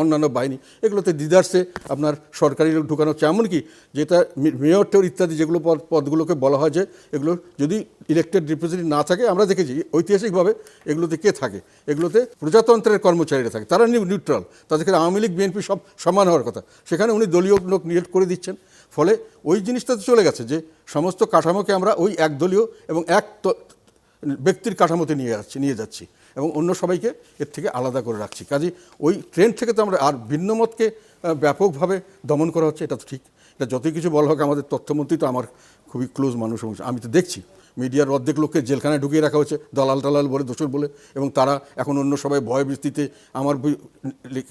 অন্যান্য বাহিনী, এগুলোতে দিদার্সে আপনার সরকারি লোক ঢুকানো হচ্ছে। এমনকি যেটা মেয়র টেয়র ইত্যাদি যেগুলো পদগুলোকে বলা হয় যে এগুলো যদি ইলেক্টেড রিপ্রেজেন্টেটিভ না থাকে, আমরা দেখেছি ঐতিহাসিকভাবে এগুলোতে কে থাকে, এগুলোতে প্রজাতন্ত্রের কর্মচারীরা থাকে, তারা নিউট্রাল, তাদেরকে আওয়ামী লীগ বিএনপি সব সমান হওয়ার কথা, সেখানে উনি দলীয় লোক নিয়োগ করে দিচ্ছেন। ফলে ওই জিনিসটা তো চলে গেছে যে সমস্ত কাঠামোকে আমরা ওই একদলীয় এবং এক ব্যক্তির কাঠামোতে নিয়ে যাচ্ছি এবং অন্য সবাইকে এর থেকে আলাদা করে রাখছি। কাজেই ওই ট্রেন্ড থেকে তো আমরা আর ভিন্ন মতকে ব্যাপকভাবে দমন করা হচ্ছে, এটা তো ঠিক। এটা যতই কিছু বলা হোক, আমাদের তথ্যমন্ত্রী তো আমার খুবই ক্লোজ মানুষ, আমি তো দেখছি মিডিয়ার অর্ধেক লোককে জেলখানায় ঢুকিয়ে রাখা হচ্ছে দালাল টালাল বলে, দোষর বলে, এবং তারা এখন অন্য সবাই ভয় বৃষ্টিতে আমার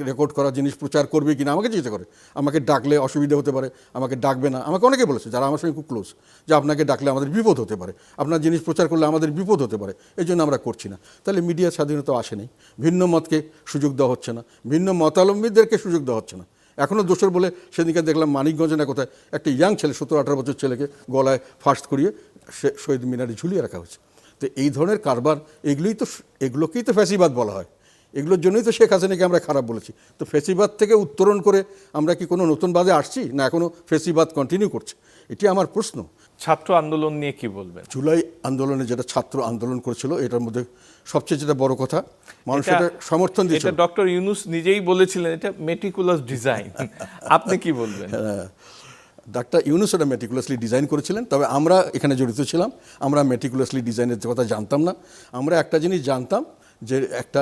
রেকর্ড করা জিনিস প্রচার করবে কিনা আমাকে জিজ্ঞাসা করে। আমাকে ডাকলে অসুবিধা হতে পারে, আমাকে ডাকবে না, আমাকে অনেকে বলেছে যারা আমার সঙ্গে খুব ক্লোজ, যে আপনাকে ডাকলে আমাদের বিপদ হতে পারে, আপনার জিনিস প্রচার করলে আমাদের বিপদ হতে পারে, এই জন্য আমরা করছি না। তাহলে মিডিয়ার স্বাধীনতা আসে নেই, ভিন্ন মতকে সুযোগ দেওয়া হচ্ছে না, ভিন্ন মতাবলম্বীদেরকে সুযোগ দেওয়া হচ্ছে না। এখনও দোষর বলে সেদিকে দেখলাম মানিকগঞ্জে না কোথায় একটা ইয়াং ছেলে 17-18 বছর ছেলেকে গলায় ফাঁস করিয়ে শহীদ মিনারে ঝুলিয়ে রাখা হয়েছে। তো এই ধরনের কারবার, এগুলোকেই তো ফ্যাসিবাদ বলা হয়। এগুলোর জন্যই তো শেখ হাসিনাকে আমরা খারাপ বলেছি। তো ফ্যাসিবাদ থেকে উত্তরণ করে আমরা কি কোনো নতুন বাদে আসছি, না এখনও ফ্যাসিবাদ কন্টিনিউ করছে? এটি আমার প্রশ্ন। ছাত্র আন্দোলন নিয়ে কি বলবেন? জুলাই আন্দোলনে যেটা ছাত্র আন্দোলন করেছিল, এটার মধ্যে সবচেয়ে যেটা বড় কথা, মানুষ এটা সমর্থন দিয়েছিল। এটা ডক্টর ইউনূস নিজেই বলেছিলেন এটা মেটিকুলাস ডিজাইন। আপনি কি বলবেন? ডাক্তার ইউনূস এটা মেটিকুলাসলি ডিজাইন করেছিলেন, তবে আমরা এখানে জড়িত ছিলাম। আমরা মেটিকুলাসলি ডিজাইনের কথা জানতাম না। আমরা একটা জিনিস জানতাম যে একটা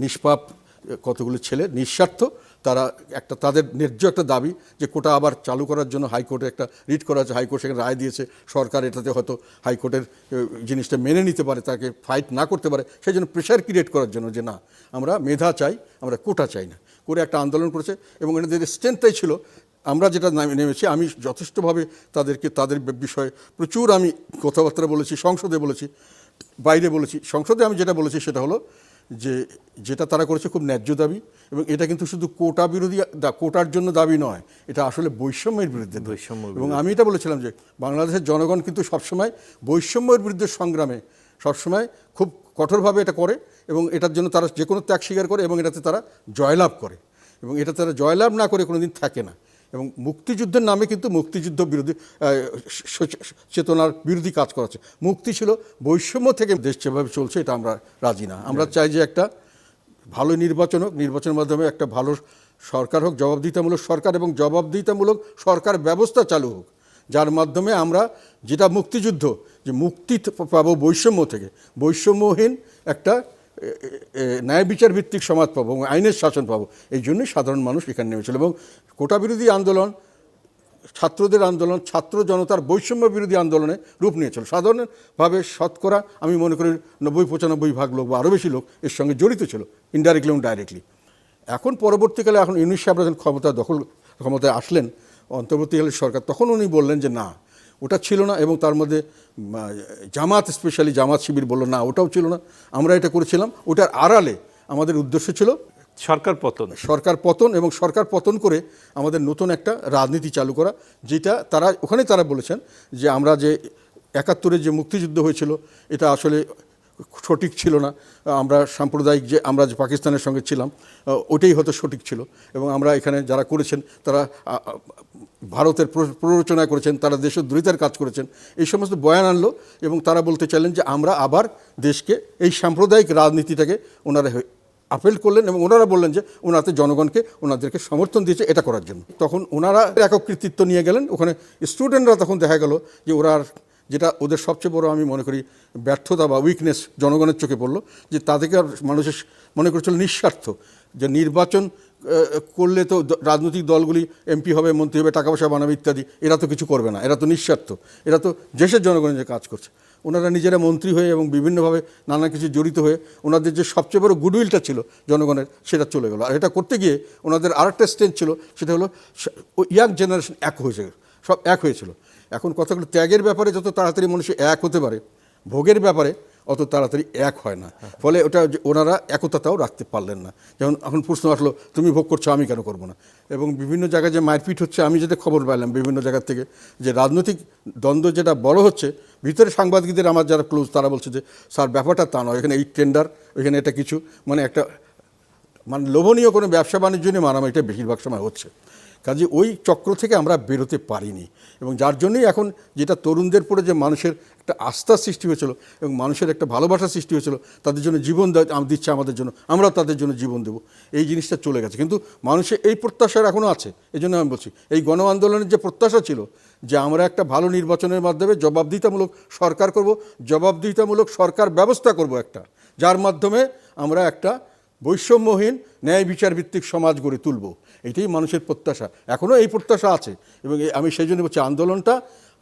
নিষ্পাপ কতগুলো ছেলে নিঃস্বার্থ, তারা তাদের ন্যায্য একটা দাবি যে কোটা আবার চালু করার জন্য হাইকোর্টে একটা রিট করা আছে, হাইকোর্ট সেখানে রায় দিয়েছে, সরকার এটাতে হয়তো হাইকোর্টের জিনিসটা মেনে নিতে পারে, তাকে ফাইট না করতে পারে, সেই জন্য প্রেশার ক্রিয়েট করার জন্য যে না আমরা মেধা চাই, আমরা কোটা চাই না, করে একটা আন্দোলন করেছে। এবং এটাদের স্ট্রেংথটাই ছিল, আমরা যেটা নেমেছি, আমি যথেষ্টভাবে তাদের বিষয়ে প্রচুর আমি কথাবার্তা বলেছি, সংসদে বলেছি, বাইরে বলেছি। সংসদে আমি যেটা বলেছি সেটা হলো যে যেটা তারা করেছে খুব ন্যায্য দাবি, এবং এটা কিন্তু শুধু কোটার জন্য দাবি নয়, এটা আসলে বৈষম্যের বিরুদ্ধে। এবং আমি এটা বলেছিলাম যে বাংলাদেশের জনগণ কিন্তু সবসময় বৈষম্যের বিরুদ্ধে সংগ্রামে সবসময় খুব কঠোরভাবে এটা করে, এবং এটার জন্য তারা যে কোনো ত্যাগ স্বীকার করে, এবং এটাতে তারা জয়লাভ করে, এবং এটা তারা জয়লাভ না করে কোনো দিন থাকে না। এবং মুক্তিযুদ্ধের নামে কিন্তু মুক্তিযুদ্ধ বিরোধী চেতনার বিরোধী কাজ করা হচ্ছে। মুক্তি ছিল বৈষম্য থেকে। দেশ যেভাবে চলছে এটা আমরা রাজি না। আমরা চাই যে একটা ভালো নির্বাচন হোক, নির্বাচনের মাধ্যমে একটা ভালো সরকার হোক, জবাবদিহিতামূলক সরকার, এবং জবাবদিহিতামূলক সরকার ব্যবস্থা চালু হোক, যার মাধ্যমে আমরা যেটা মুক্তিযুদ্ধ, যে মুক্তি পাবো বৈষম্য থেকে, বৈষম্যহীন একটা ন্যায় বিচার ভিত্তিক সমাজ পাবো এবং আইনের শাসন পাবো। এই জন্যই সাধারণ মানুষ এখানে নেমেছিল। এবং কোটা বিরোধী আন্দোলন, ছাত্রদের আন্দোলন, ছাত্র জনতার বৈষম্য বিরোধী আন্দোলনে রূপ নিয়েছিল। সাধারণভাবে শতকরা আমি মনে করি 90-95% লোক বা আরও বেশি লোক এর সঙ্গে জড়িত ছিল, ইনডাইরেক্টলি এবং ডাইরেক্টলি। এখন পরবর্তীকালে এখন ইউনূস সাহেব যখন ক্ষমতায় আসলেন, অন্তর্বর্তীকালীন সরকার, তখন উনি বললেন যে না ওটা ছিল না, এবং তার মধ্যে জামাত, স্পেশালি জামাত শিবির বলল না ওটাও ছিল না, আমরা এটা করেছিলাম। ওটার আড়ালে আমাদের উদ্দেশ্য ছিল সরকার পতন, এবং সরকার পতন করে আমাদের নতুন একটা রাজনীতি চালু করা, যেটা তারা বলেছেন যে আমরা যে 71-এ যে মুক্তিযুদ্ধ হয়েছিল এটা আসলে সঠিক ছিল না, আমরা সাম্প্রদায়িক আমরা যে পাকিস্তানের সঙ্গে ছিলাম ওটাই হয়তো সঠিক ছিল, এবং আমরা এখানে যারা করেছেন তারা ভারতের প্ররোচনা করেছেন, তারা দেশদ্রোহিতার কাজ করেছেন, এই সমস্ত বয়ান আনলো। এবং তারা বলতে চাইলেন যে আমরা আবার দেশকে এই সাম্প্রদায়িক রাজনীতিটাকে ওনারা আপিল করলেন, এবং ওনারা বললেন যে ওনাতে জনগণকে ওনাদেরকে সমর্থন দিয়েছে এটা করার জন্য। তখন ওনারা একক কৃতিত্ব নিয়ে গেলেন। ওখানে স্টুডেন্টরা তখন দেখা গেল যে যেটা ওদের সবচেয়ে বড় আমি মনে করি ব্যর্থতা বা উইকনেস জনগণের চোখে পড়লো, যে তাদেরকে আর মানুষের মনে করছিল নিঃস্বার্থ, যে নির্বাচন করলে তো রাজনৈতিক দলগুলি এমপি হবে, মন্ত্রী হবে, টাকা পয়সা বানাবে ইত্যাদি, এরা তো কিছু করবে না, এরা তো নিঃস্বার্থ, এরা তো দেশের জনগণের যে কাজ করছে। ওনারা নিজেরা মন্ত্রী হয়ে এবং বিভিন্নভাবে নানা কিছু জড়িত হয়ে ওনাদের যে সবচেয়ে বড় গুডউইলটা ছিল জনগণের, সেটা চলে গেল। আর এটা করতে গিয়ে ওনাদের আরেকটা স্ট্রেংথ ছিল, সেটা হলো ইয়াং জেনারেশন সব এক হয়েছিল। এখন কথাগুলো ত্যাগের ব্যাপারে যত তাড়াতাড়ি মানুষ এক হতে পারে, ভোগের ব্যাপারে অত তাড়াতাড়ি এক হয় না। ফলে ওনারা একতাটাও রাখতে পারলেন না। যেমন এখন প্রশ্ন আসলো তুমি ভোগ করছো, আমি কেন করবো না। এবং বিভিন্ন জায়গায় যে মারপিট হচ্ছে, আমি যেটা খবর পেলাম বিভিন্ন জায়গার থেকে, যে রাজনৈতিক দ্বন্দ্ব যেটা বড় হচ্ছে, ভিতরে সাংবাদিকদের আমার যারা ক্লোজ তারা বলছে যে স্যার ব্যাপারটা তা নয়, এখানে এই টেন্ডার, ওইখানে এটা কিছু, মানে একটা মানে লোভনীয় কোনো ব্যবসা বাণিজ্য নিয়ে মারামারিটা বেশিরভাগ সময় হচ্ছে। কাজে ওই চক্র থেকে আমরা বেরোতে পারিনি, এবং যার জন্যই এখন যেটা তরুণদের পরে যে মানুষের একটা আস্থার সৃষ্টি হয়েছিল এবং মানুষের একটা ভালোবাসার সৃষ্টি হয়েছিল, তাদের জন্য জীবন দিচ্ছে আমাদের জন্য, আমরা তাদের জন্য জীবন দেব, এই জিনিসটা চলে গেছে। কিন্তু মানুষের এই প্রত্যাশা এখনও আছে। এই জন্য আমি বলছি, এই গণ আন্দোলনের যে প্রত্যাশা ছিল যে আমরা একটা ভালো নির্বাচনের মাধ্যমে জবাবদিহিতামূলক সরকার করব, জবাবদিহিতামূলক সরকার ব্যবস্থা করব একটা, যার মাধ্যমে আমরা একটা বৈষম্যহীন ন্যায় বিচার ভিত্তিক সমাজ গড়ে তুলব, এটাই মানুষের প্রত্যাশা। এখনও এই প্রত্যাশা আছে, এবং আমি সেই জন্য বলছি আন্দোলনটা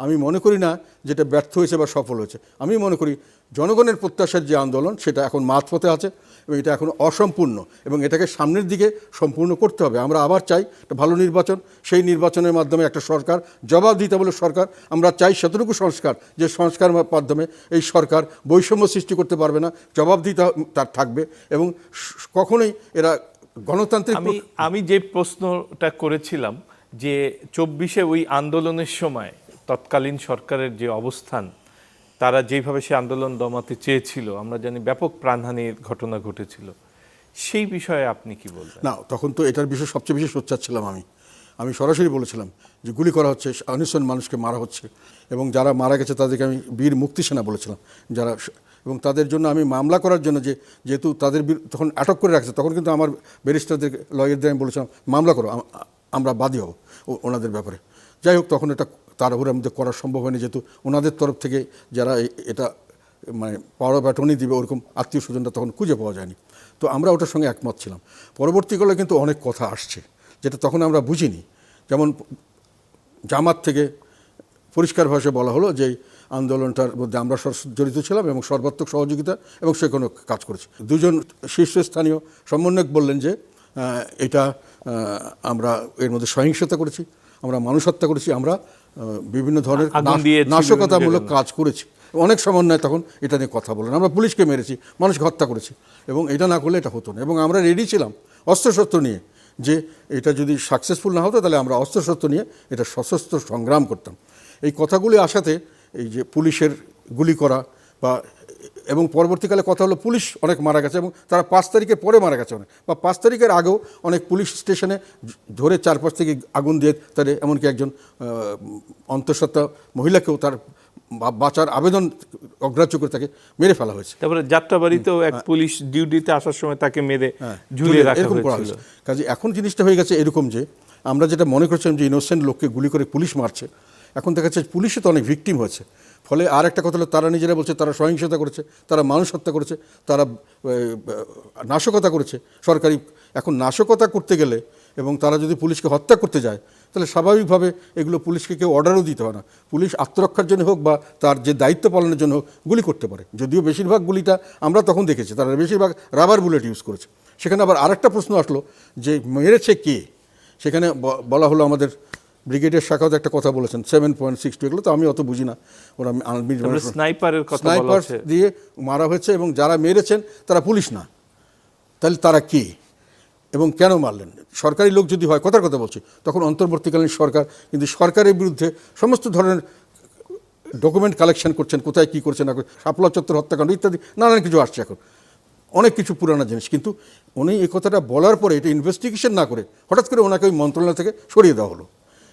আমি মনে করি না যেটা ব্যর্থ হয়েছে বা সফল হয়েছে। আমি মনে করি জনগণের প্রত্যাশার যে আন্দোলন সেটা এখন মাঝপথে আছে, এবং এটা এখন অসম্পূর্ণ, এবং এটাকে সামনের দিকে সম্পূর্ণ করতে হবে। আমরা আবার চাই একটা ভালো নির্বাচন, সেই নির্বাচনের মাধ্যমে একটা সরকার, জবাবদিহিতামূলক সরকার। আমরা চাই সেতটুকু সংস্কার, যে সংস্কারের মাধ্যমে এই সরকার বৈষম্য সৃষ্টি করতে পারবে না, জবাবদিহিতা তার থাকবে, এবং কখনোই এরা গণতান্ত্রিক। আমি যে প্রশ্নটা করেছিলাম যে 24-এ ওই আন্দোলনের সময় তৎকালীন সরকারের যে অবস্থান, তারা যেভাবে সে আন্দোলন দমাতে চেয়েছিল, আমরা জানি ব্যাপক প্রাণহানির ঘটনা ঘটেছিল, সেই বিষয়ে আপনি কি বলবেন? না, তখন তো এটার বিষয়ে সবচেয়ে বেশি সোচ্চার ছিলাম আমি সরাসরি বলেছিলাম যে গুলি করা হচ্ছে, অনিশ্চয় মানুষকে মারা হচ্ছে, এবং যারা মারা গেছে তাদেরকে আমি বীর মুক্তি সেনা বলেছিলাম, যারা, এবং তাদের জন্য আমি মামলা করার জন্য যেহেতু তাদের তখন আটক করে রাখছে, তখন কিন্তু আমার ব্যারিস্টারদের, লয়ারদের আমি বলেছিলাম মামলা করো, আমরা বাদী হব ওনাদের ব্যাপারে। যাই হোক, তখন এটা তাড়াহুড়োর মধ্যে করা সম্ভব হয়নি, যেহেতু ওনাদের তরফ থেকে যারা এটা মানে পাওয়ার অফ অ্যাটর্নি দিবে ওরকম আত্মীয় স্বজনটা তখন খুঁজে পাওয়া যায়নি। তো আমরা ওটার সঙ্গে একমত ছিলাম। পরবর্তীকালে কিন্তু অনেক কথা আসছে যেটা তখন আমরা বুঝিনি। যেমন জামাত থেকে পরিষ্কার ভাষায় বলা হলো যে আন্দোলনটার মধ্যে আমরা জড়িত ছিলাম এবং সর্বাত্মক সহযোগিতা এবং সে কোনো কাজ করেছে। দুজন শীর্ষস্থানীয় সমন্বয়ক বললেন যে এটা আমরা এর মধ্যে সহিংসতা করেছি, আমরা মানুষ হত্যা করেছি, আমরা বিভিন্ন ধরনের নাশকতামূলক কাজ করেছি। অনেক সমন্বয় তখন এটা নিয়ে কথা বলেন, আমরা পুলিশকে মেরেছি, মানুষকে হত্যা করেছি, এবং এটা না করলে এটা হতো না। এবং আমরা রেডি ছিলাম অস্ত্রশস্ত্র নিয়ে, যে এটা যদি সাকসেসফুল না হতো তাহলে আমরা অস্ত্রশস্ত্র নিয়ে এটা সশস্ত্র সংগ্রাম করতাম। এই কথাগুলি আসাতে এই যে পুলিশের গুলি করা এবং পরবর্তীকালে কথা হলো পুলিশ অনেক মারা গেছে, এবং তারা 5 তারিখের পরে মারা গেছে অনেক, বা 5 তারিখের আগেও অনেক পুলিশ স্টেশনে ধরে চারপাশ থেকে আগুন দিয়ে তাদের, এমনকি একজন অন্তঃসত্ত্বা মহিলাকেও তার বাঁচার আবেদন অগ্রাহ্য করে তাকে মেরে ফেলা হয়েছে। তারপরে যাত্রাবাড়িতেও এক পুলিশ ডিউটিতে আসার সময় তাকে মেরে ঝুলিয়ে রাখা হয়েছিল। কাজে এখন জিনিসটা হয়ে গেছে এরকম যে আমরা যেটা মনে করছিলাম যে ইনোসেন্ট লোককে গুলি করে পুলিশ মারছে, এখন দেখা যাচ্ছে পুলিশে তো অনেক ভিকটিম হয়েছে। ফলে আর একটা কথা হলো, তারা নিজেরা বলছে তারা সহিংসতা করেছে, তারা মানুষ হত্যা করেছে, তারা নাশকতা করেছে সরকারি। এখন নাশকতা করতে গেলে এবং তারা যদি পুলিশকে হত্যা করতে যায়, তাহলে স্বাভাবিকভাবে এগুলো পুলিশকে কেউ অর্ডারও দিতে হয় না। পুলিশ আত্মরক্ষার জন্য হোক বা তার যে দায়িত্ব পালনের জন্য হোক গুলি করতে পারে। যদিও বেশিরভাগ গুলিটা আমরা তখন দেখেছি তারা বেশিরভাগ রাবার বুলেট ইউজ করেছে। সেখানে আবার আরেকটা প্রশ্ন আসলো যে মেরেছে কে। সেখানে বলা হলো, আমাদের ব্রিগেডের শাখাও একটা কথা বলেছেন 7.62, এগুলো তো আমি অত বুঝি না, ওরা স্নাইপার দিয়ে মারা হয়েছে, এবং যারা মেরেছেন তারা পুলিশ না, তাহলে তারা কে এবং কেন মারলেন? সরকারি লোক যদি হয়, কথার কথা বলছি, তখন অন্তর্বর্তীকালীন সরকার কিন্তু সরকারের বিরুদ্ধে সমস্ত ধরনের ডকুমেন্ট কালেকশন করছেন, কোথায় কী করছেন না, শাপলা চত্বর হত্যাকাণ্ড ইত্যাদি নানান কিছু আসছে, এখন অনেক কিছু পুরানো জিনিস। কিন্তু উনি এই কথাটা বলার পরে এটা ইনভেস্টিগেশন না করে হঠাৎ করে ওনাকে ওই মন্ত্রণালয় থেকে সরিয়ে দেওয়া হলো।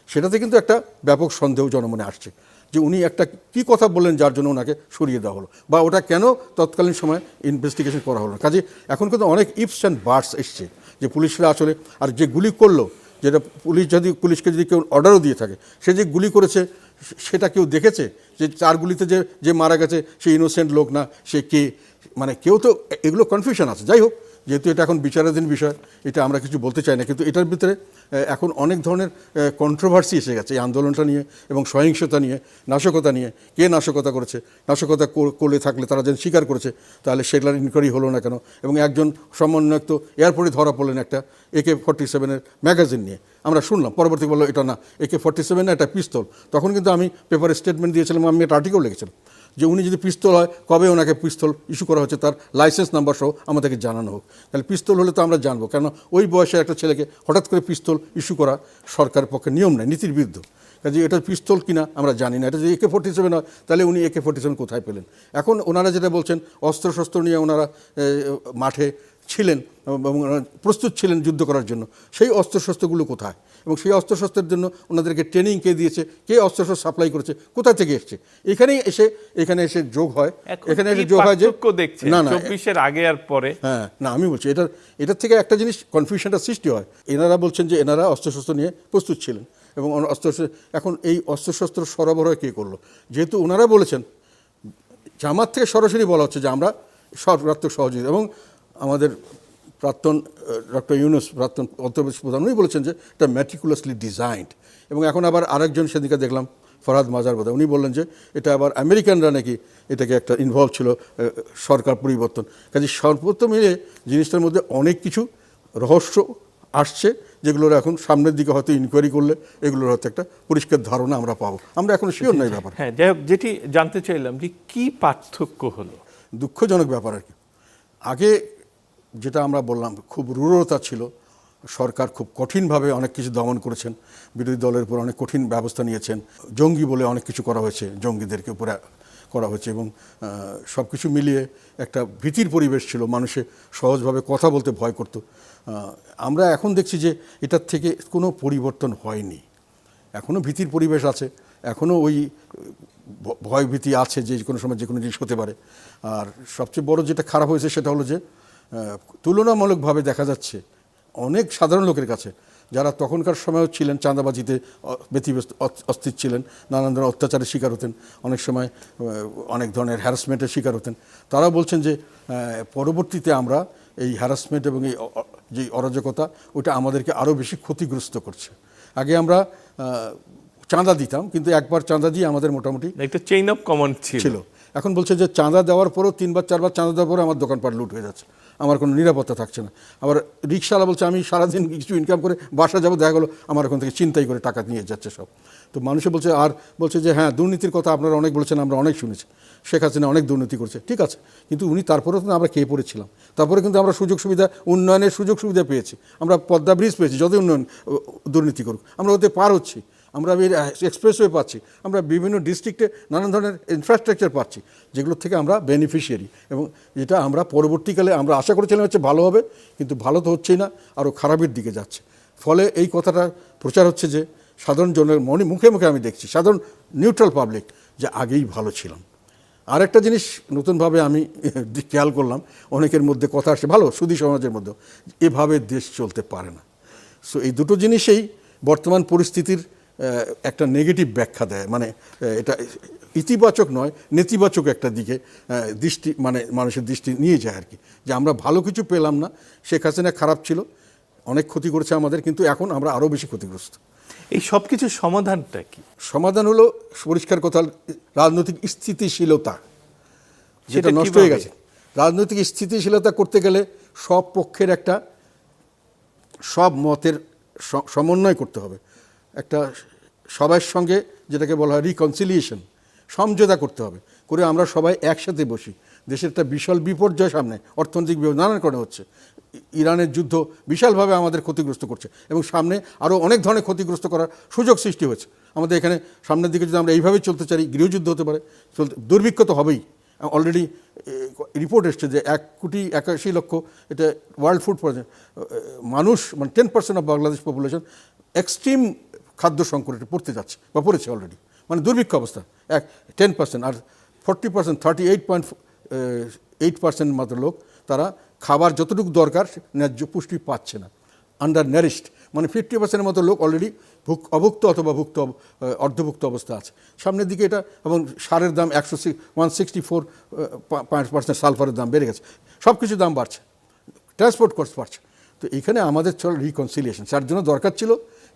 সেটাতে কিন্তু একটা ব্যাপক সন্দেহ জনমনে আসছে যে উনি একটা কী কথা বললেন যার জন্য ওনাকে সরিয়ে দেওয়া হলো, বা ওটা কেন তৎকালীন সময় ইনভেস্টিগেশন করা হলো না। কাজে এখন কিন্তু অনেক ইফস অ্যান্ড বাটস এসছে যে পুলিশরা আসলে, আর যে গুলি করলো, যেটা পুলিশকে যদি কেউ অর্ডারও দিয়ে থাকে, সে যে গুলি করেছে সেটা কেউ দেখেছে যে 4 গুলিতে যে মারা গেছে সে ইনোসেন্ট লোক না, সে কে, মানে কেউ তো, এগুলো কনফিউশন আছে। যাই হোক, যেহেতু এটা এখন বিচারাধীন বিষয়, এটা আমরা কিছু বলতে চাই না, কিন্তু এটার ভিতরে এখন অনেক ধরনের কন্ট্রোভার্সি এসে গেছে এই আন্দোলনটা নিয়ে এবং সহিংসতা নিয়ে, নাশকতা নিয়ে। কে নাশকতা করেছে, নাশকতা করলে থাকলে তারা যেন স্বীকার করেছে, তাহলে সেগুলোর ইনকোয়ারি হলো না কেন? এবং একজন সমন্বয়ক তো এয়ারপোর্টে ধরা পড়লেন একটা AK-47 ম্যাগাজিন নিয়ে, আমরা শুনলাম, পরবর্তী বললো এটা না AK-47 না, এটা পিস্তল। তখন কিন্তু আমি পেপারে স্টেটমেন্ট দিয়েছিলাম, আমি একটা আর্টিকেল লিখেছিলাম যে উনি যদি পিস্তল হয়, কবে ওনাকে পিস্তল ইস্যু করা হচ্ছে, তার লাইসেন্স নাম্বার সহ আমাদেরকে জানানো হোক। তাহলে পিস্তল হলে তো আমরা জানবো, কেন ওই বয়সের একটা ছেলেকে হঠাৎ করে পিস্তল ইস্যু করা সরকারের পক্ষে নিয়ম নেই, নীতির বিরুদ্ধ। কাজে এটা পিস্তল কিনা আমরা জানি না। এটা যদি AK-47 হয়, তাহলে উনি AK-47 কোথায় পেলেন? এখন ওনারা যেটা বলছেন, অস্ত্রশস্ত্র নিয়ে ওনারা মাঠে ছিলেন এবং প্রস্তুত ছিলেন যুদ্ধ করার জন্য, সেই অস্ত্রশস্ত্রগুলো কোথায় এবং সেই অস্ত্রশস্ত্রের জন্য ওনাদেরকে ট্রেনিং কে দিয়েছে, কে অস্ত্রশস্ত্র সাপ্লাই করেছে, কোথা থেকে এসছে, এখানে এসে যোগ হয়। এখানে এসে যোগ হয় যে না 24-এর আগে আর পরে। হ্যাঁ, না আমি বলছি এটার থেকে একটা জিনিস কনফিউশনটা সৃষ্টি হয়। এনারা বলছেন যে এনারা অস্ত্রশস্ত্র নিয়ে প্রস্তুত ছিলেন এবং এখন এই অস্ত্রশস্ত্র সরবরাহ কে করলো? যেহেতু ওনারা বলেছেন, জামাত থেকে সরাসরি বলা হচ্ছে যে আমরা সর্বাত্মক সহযোগিতা, এবং আমাদের প্রাক্তন ডক্টর ইউনূস, প্রাক্তন অন্তর্বর্তী প্রধান, উনি বলেছেন যে এটা ম্যাটিকুলাসলি ডিজাইনড। এবং এখন আবার আরেকজন সেদিকে দেখলাম, ফরহাদ মাজার বোধহয়, উনি বললেন যে এটা আবার আমেরিকানরা নাকি এটাকে একটা ইনভলভ ছিল, সরকার পরিবর্তন। কাজে সর্বত্র মিলে জিনিসটার মধ্যে অনেক কিছু রহস্য আসছে, যেগুলোর এখন সামনের দিকে হয়তো ইনকোয়ারি করলে এগুলোর হয়তো একটা পরিষ্কার ধারণা আমরা পাবো। আমরা এখন শিওর নাই ব্যাপার। হ্যাঁ, যাই হোক, যেটি জানতে চাইলাম যে কি পার্থক্য হলো। দুঃখজনক ব্যাপার আর কি। আগে যেটা আমরা বললাম, খুব রূঢ়তা ছিল, সরকার খুব কঠিনভাবে অনেক কিছু দমন করেছেন, বিরোধী দলের উপর অনেক কঠিন ব্যবস্থা নিয়েছেন, জঙ্গি বলে অনেক কিছু করা হয়েছে, জঙ্গিদেরকে উপরে করা হয়েছে, এবং সব কিছু মিলিয়ে একটা ভীতির পরিবেশ ছিল, মানুষে সহজভাবে কথা বলতে ভয় করত। আমরা এখন দেখছি যে এটার থেকে কোনো পরিবর্তন হয়নি, এখনও ভীতির পরিবেশ আছে, এখনও ওই ভয় ভীতি আছে যে কোনো সময় যে কোনো জিনিস হতে পারে। আর সবচেয়ে বড় যেটা খারাপ হয়েছে সেটা হলো যে তুলনামূলকভাবে দেখা যাচ্ছে অনেক সাধারণ লোকের কাছে, যারা তখনকার সময়ও ছিলেন চাঁদাবাজিতে ব্যতিব্যস্ত, অস্থির ছিলেন, নানান ধরনের অত্যাচারের শিকার হতেন, অনেক সময় অনেক ধরনের হ্যারাসমেন্টের শিকার হতেন, তারা বলছেন যে পরবর্তীতে আমরা এই হ্যারাসমেন্ট এবং এই যে অরাজকতা, ওটা আমাদেরকে আরও বেশি ক্ষতিগ্রস্ত করছে। আগে আমরা চাঁদা দিতাম, কিন্তু একবার চাঁদা দিয়ে আমাদের মোটামুটি একটা চেইন অফ কমান্ড ছিল। এখন বলছে যে চাঁদা দেওয়ার পরেও 3বার 4বার চাঁদা দেওয়ার পরে আমার দোকানপাট লুট হয়ে যাচ্ছে, আমার কোনো নিরাপত্তা থাকছে না। আবার রিক্সাওয়ালা বলছে আমি সারাদিন কিছু ইনকাম করে বাসা যাবো, দেখা গেলো আমার এখন থেকে চিন্তাই করে টাকা নিয়ে যাচ্ছে সব। তো মানুষে বলছে যে হ্যাঁ, দুর্নীতির কথা আপনারা অনেক বলেছেন, আমরা অনেক শুনেছি, শেখ হাসিনা অনেক দুর্নীতি করছে, ঠিক আছে, কিন্তু উনি তারপরেও তো আমরা কে পড়েছিলাম, তারপরে কিন্তু আমরা সুযোগ সুবিধা, উন্নয়নের সুযোগ সুবিধা পেয়েছি, আমরা পদ্মা ব্রিজ পেয়েছি, যতই উন্নয়ন দুর্নীতি করুক আমরা ওতে পার হচ্ছি, আমরা এক্সপ্রেসওয়ে পাচ্ছি, আমরা বিভিন্ন ডিস্ট্রিক্টে নানান ধরনের ইনফ্রাস্ট্রাকচার পাচ্ছি, যেগুলোর থেকে আমরা বেনিফিশিয়ারি, এবং যেটা আমরা পরবর্তীকালে আমরা আশা করেছিলাম হচ্ছে ভালো হবে, কিন্তু ভালো তো হচ্ছেই না, আরও খারাপের দিকে যাচ্ছে। ফলে এই কথাটা প্রচার হচ্ছে যে সাধারণ জনের মুখে মুখে আমি দেখছি, সাধারণ নিউট্রাল পাবলিক, যে আগেই ভালো ছিলাম। আর একটা জিনিস নতুনভাবে আমি খেয়াল করলাম, অনেকের মধ্যে কথা আসে, ভালো সুধী সমাজের মধ্যে, এভাবে দেশ চলতে পারে না। সো এই দুটো জিনিসেই বর্তমান পরিস্থিতির একটা নেগেটিভ ব্যাখ্যা দেয়, মানে এটা ইতিবাচক নয়, নেতিবাচক একটা দিকে মানুষের দৃষ্টি নিয়ে যায় আর কি, যে আমরা ভালো কিছু পেলাম না, শেখ হাসিনা খারাপ ছিল, অনেক ক্ষতি করেছে আমাদের, কিন্তু এখন আমরা আরও বেশি ক্ষতিগ্রস্ত। এই সব কিছুর সমাধানটা কি? সমাধান হলো পরিষ্কার কথা, রাজনৈতিক স্থিতিশীলতা, যেটা নষ্ট হয়ে গেছে। রাজনৈতিক স্থিতিশীলতা করতে গেলে সব পক্ষের একটা, সব মতের সমন্বয় করতে হবে, একটা সবার সঙ্গে যেটাকে বলা হয় রিকনসিলিয়েশন, সমঝোতা করতে হবে, করে আমরা সবাই একসাথে বসি। দেশের একটা বিশাল বিপর্যয় সামনে, অর্থনৈতিক নানান কারণে হচ্ছে, ইরানের যুদ্ধ বিশালভাবে আমাদের ক্ষতিগ্রস্ত করছে, এবং সামনে আরও অনেক ধরনের ক্ষতিগ্রস্ত করার সুযোগ সৃষ্টি হয়েছে আমাদের এখানে। সামনের দিকে যদি আমরা এইভাবেই চলতে চাই, গৃহযুদ্ধ হতে পারে, দুর্ভিক্ষ তো হবেই। অলরেডি রিপোর্ট এসছে যে 1,81,00,000 এটা ওয়ার্ল্ড ফুড মানুষ, মানে 10% অফ বাংলাদেশ পপুলেশন এক্সট্রিম খাদ্য সংকটে পড়তে যাচ্ছে বা পড়েছে অলরেডি, মানে দুর্ভিক্ষ অবস্থা 10%, আর 40%, 38.8% মাত্র লোক তারা খাবার যতটুকু দরকার ন্যায্য পুষ্টি পাচ্ছে না, আন্ডার নারিশড, মানে 50% মতো লোক অলরেডি অভুক্ত অথবা অর্ধভুক্ত অবস্থা আছে। সামনের দিকে এটা, এবং সারের দাম 164% সালফারের দাম বেড়ে গেছে, সব কিছু দাম বাড়ছে, ট্রান্সপোর্ট কস্ট বাড়ছে। তো এইখানে আমাদের চল রিকনসিলিয়েশন, যার জন্য দরকার ছিল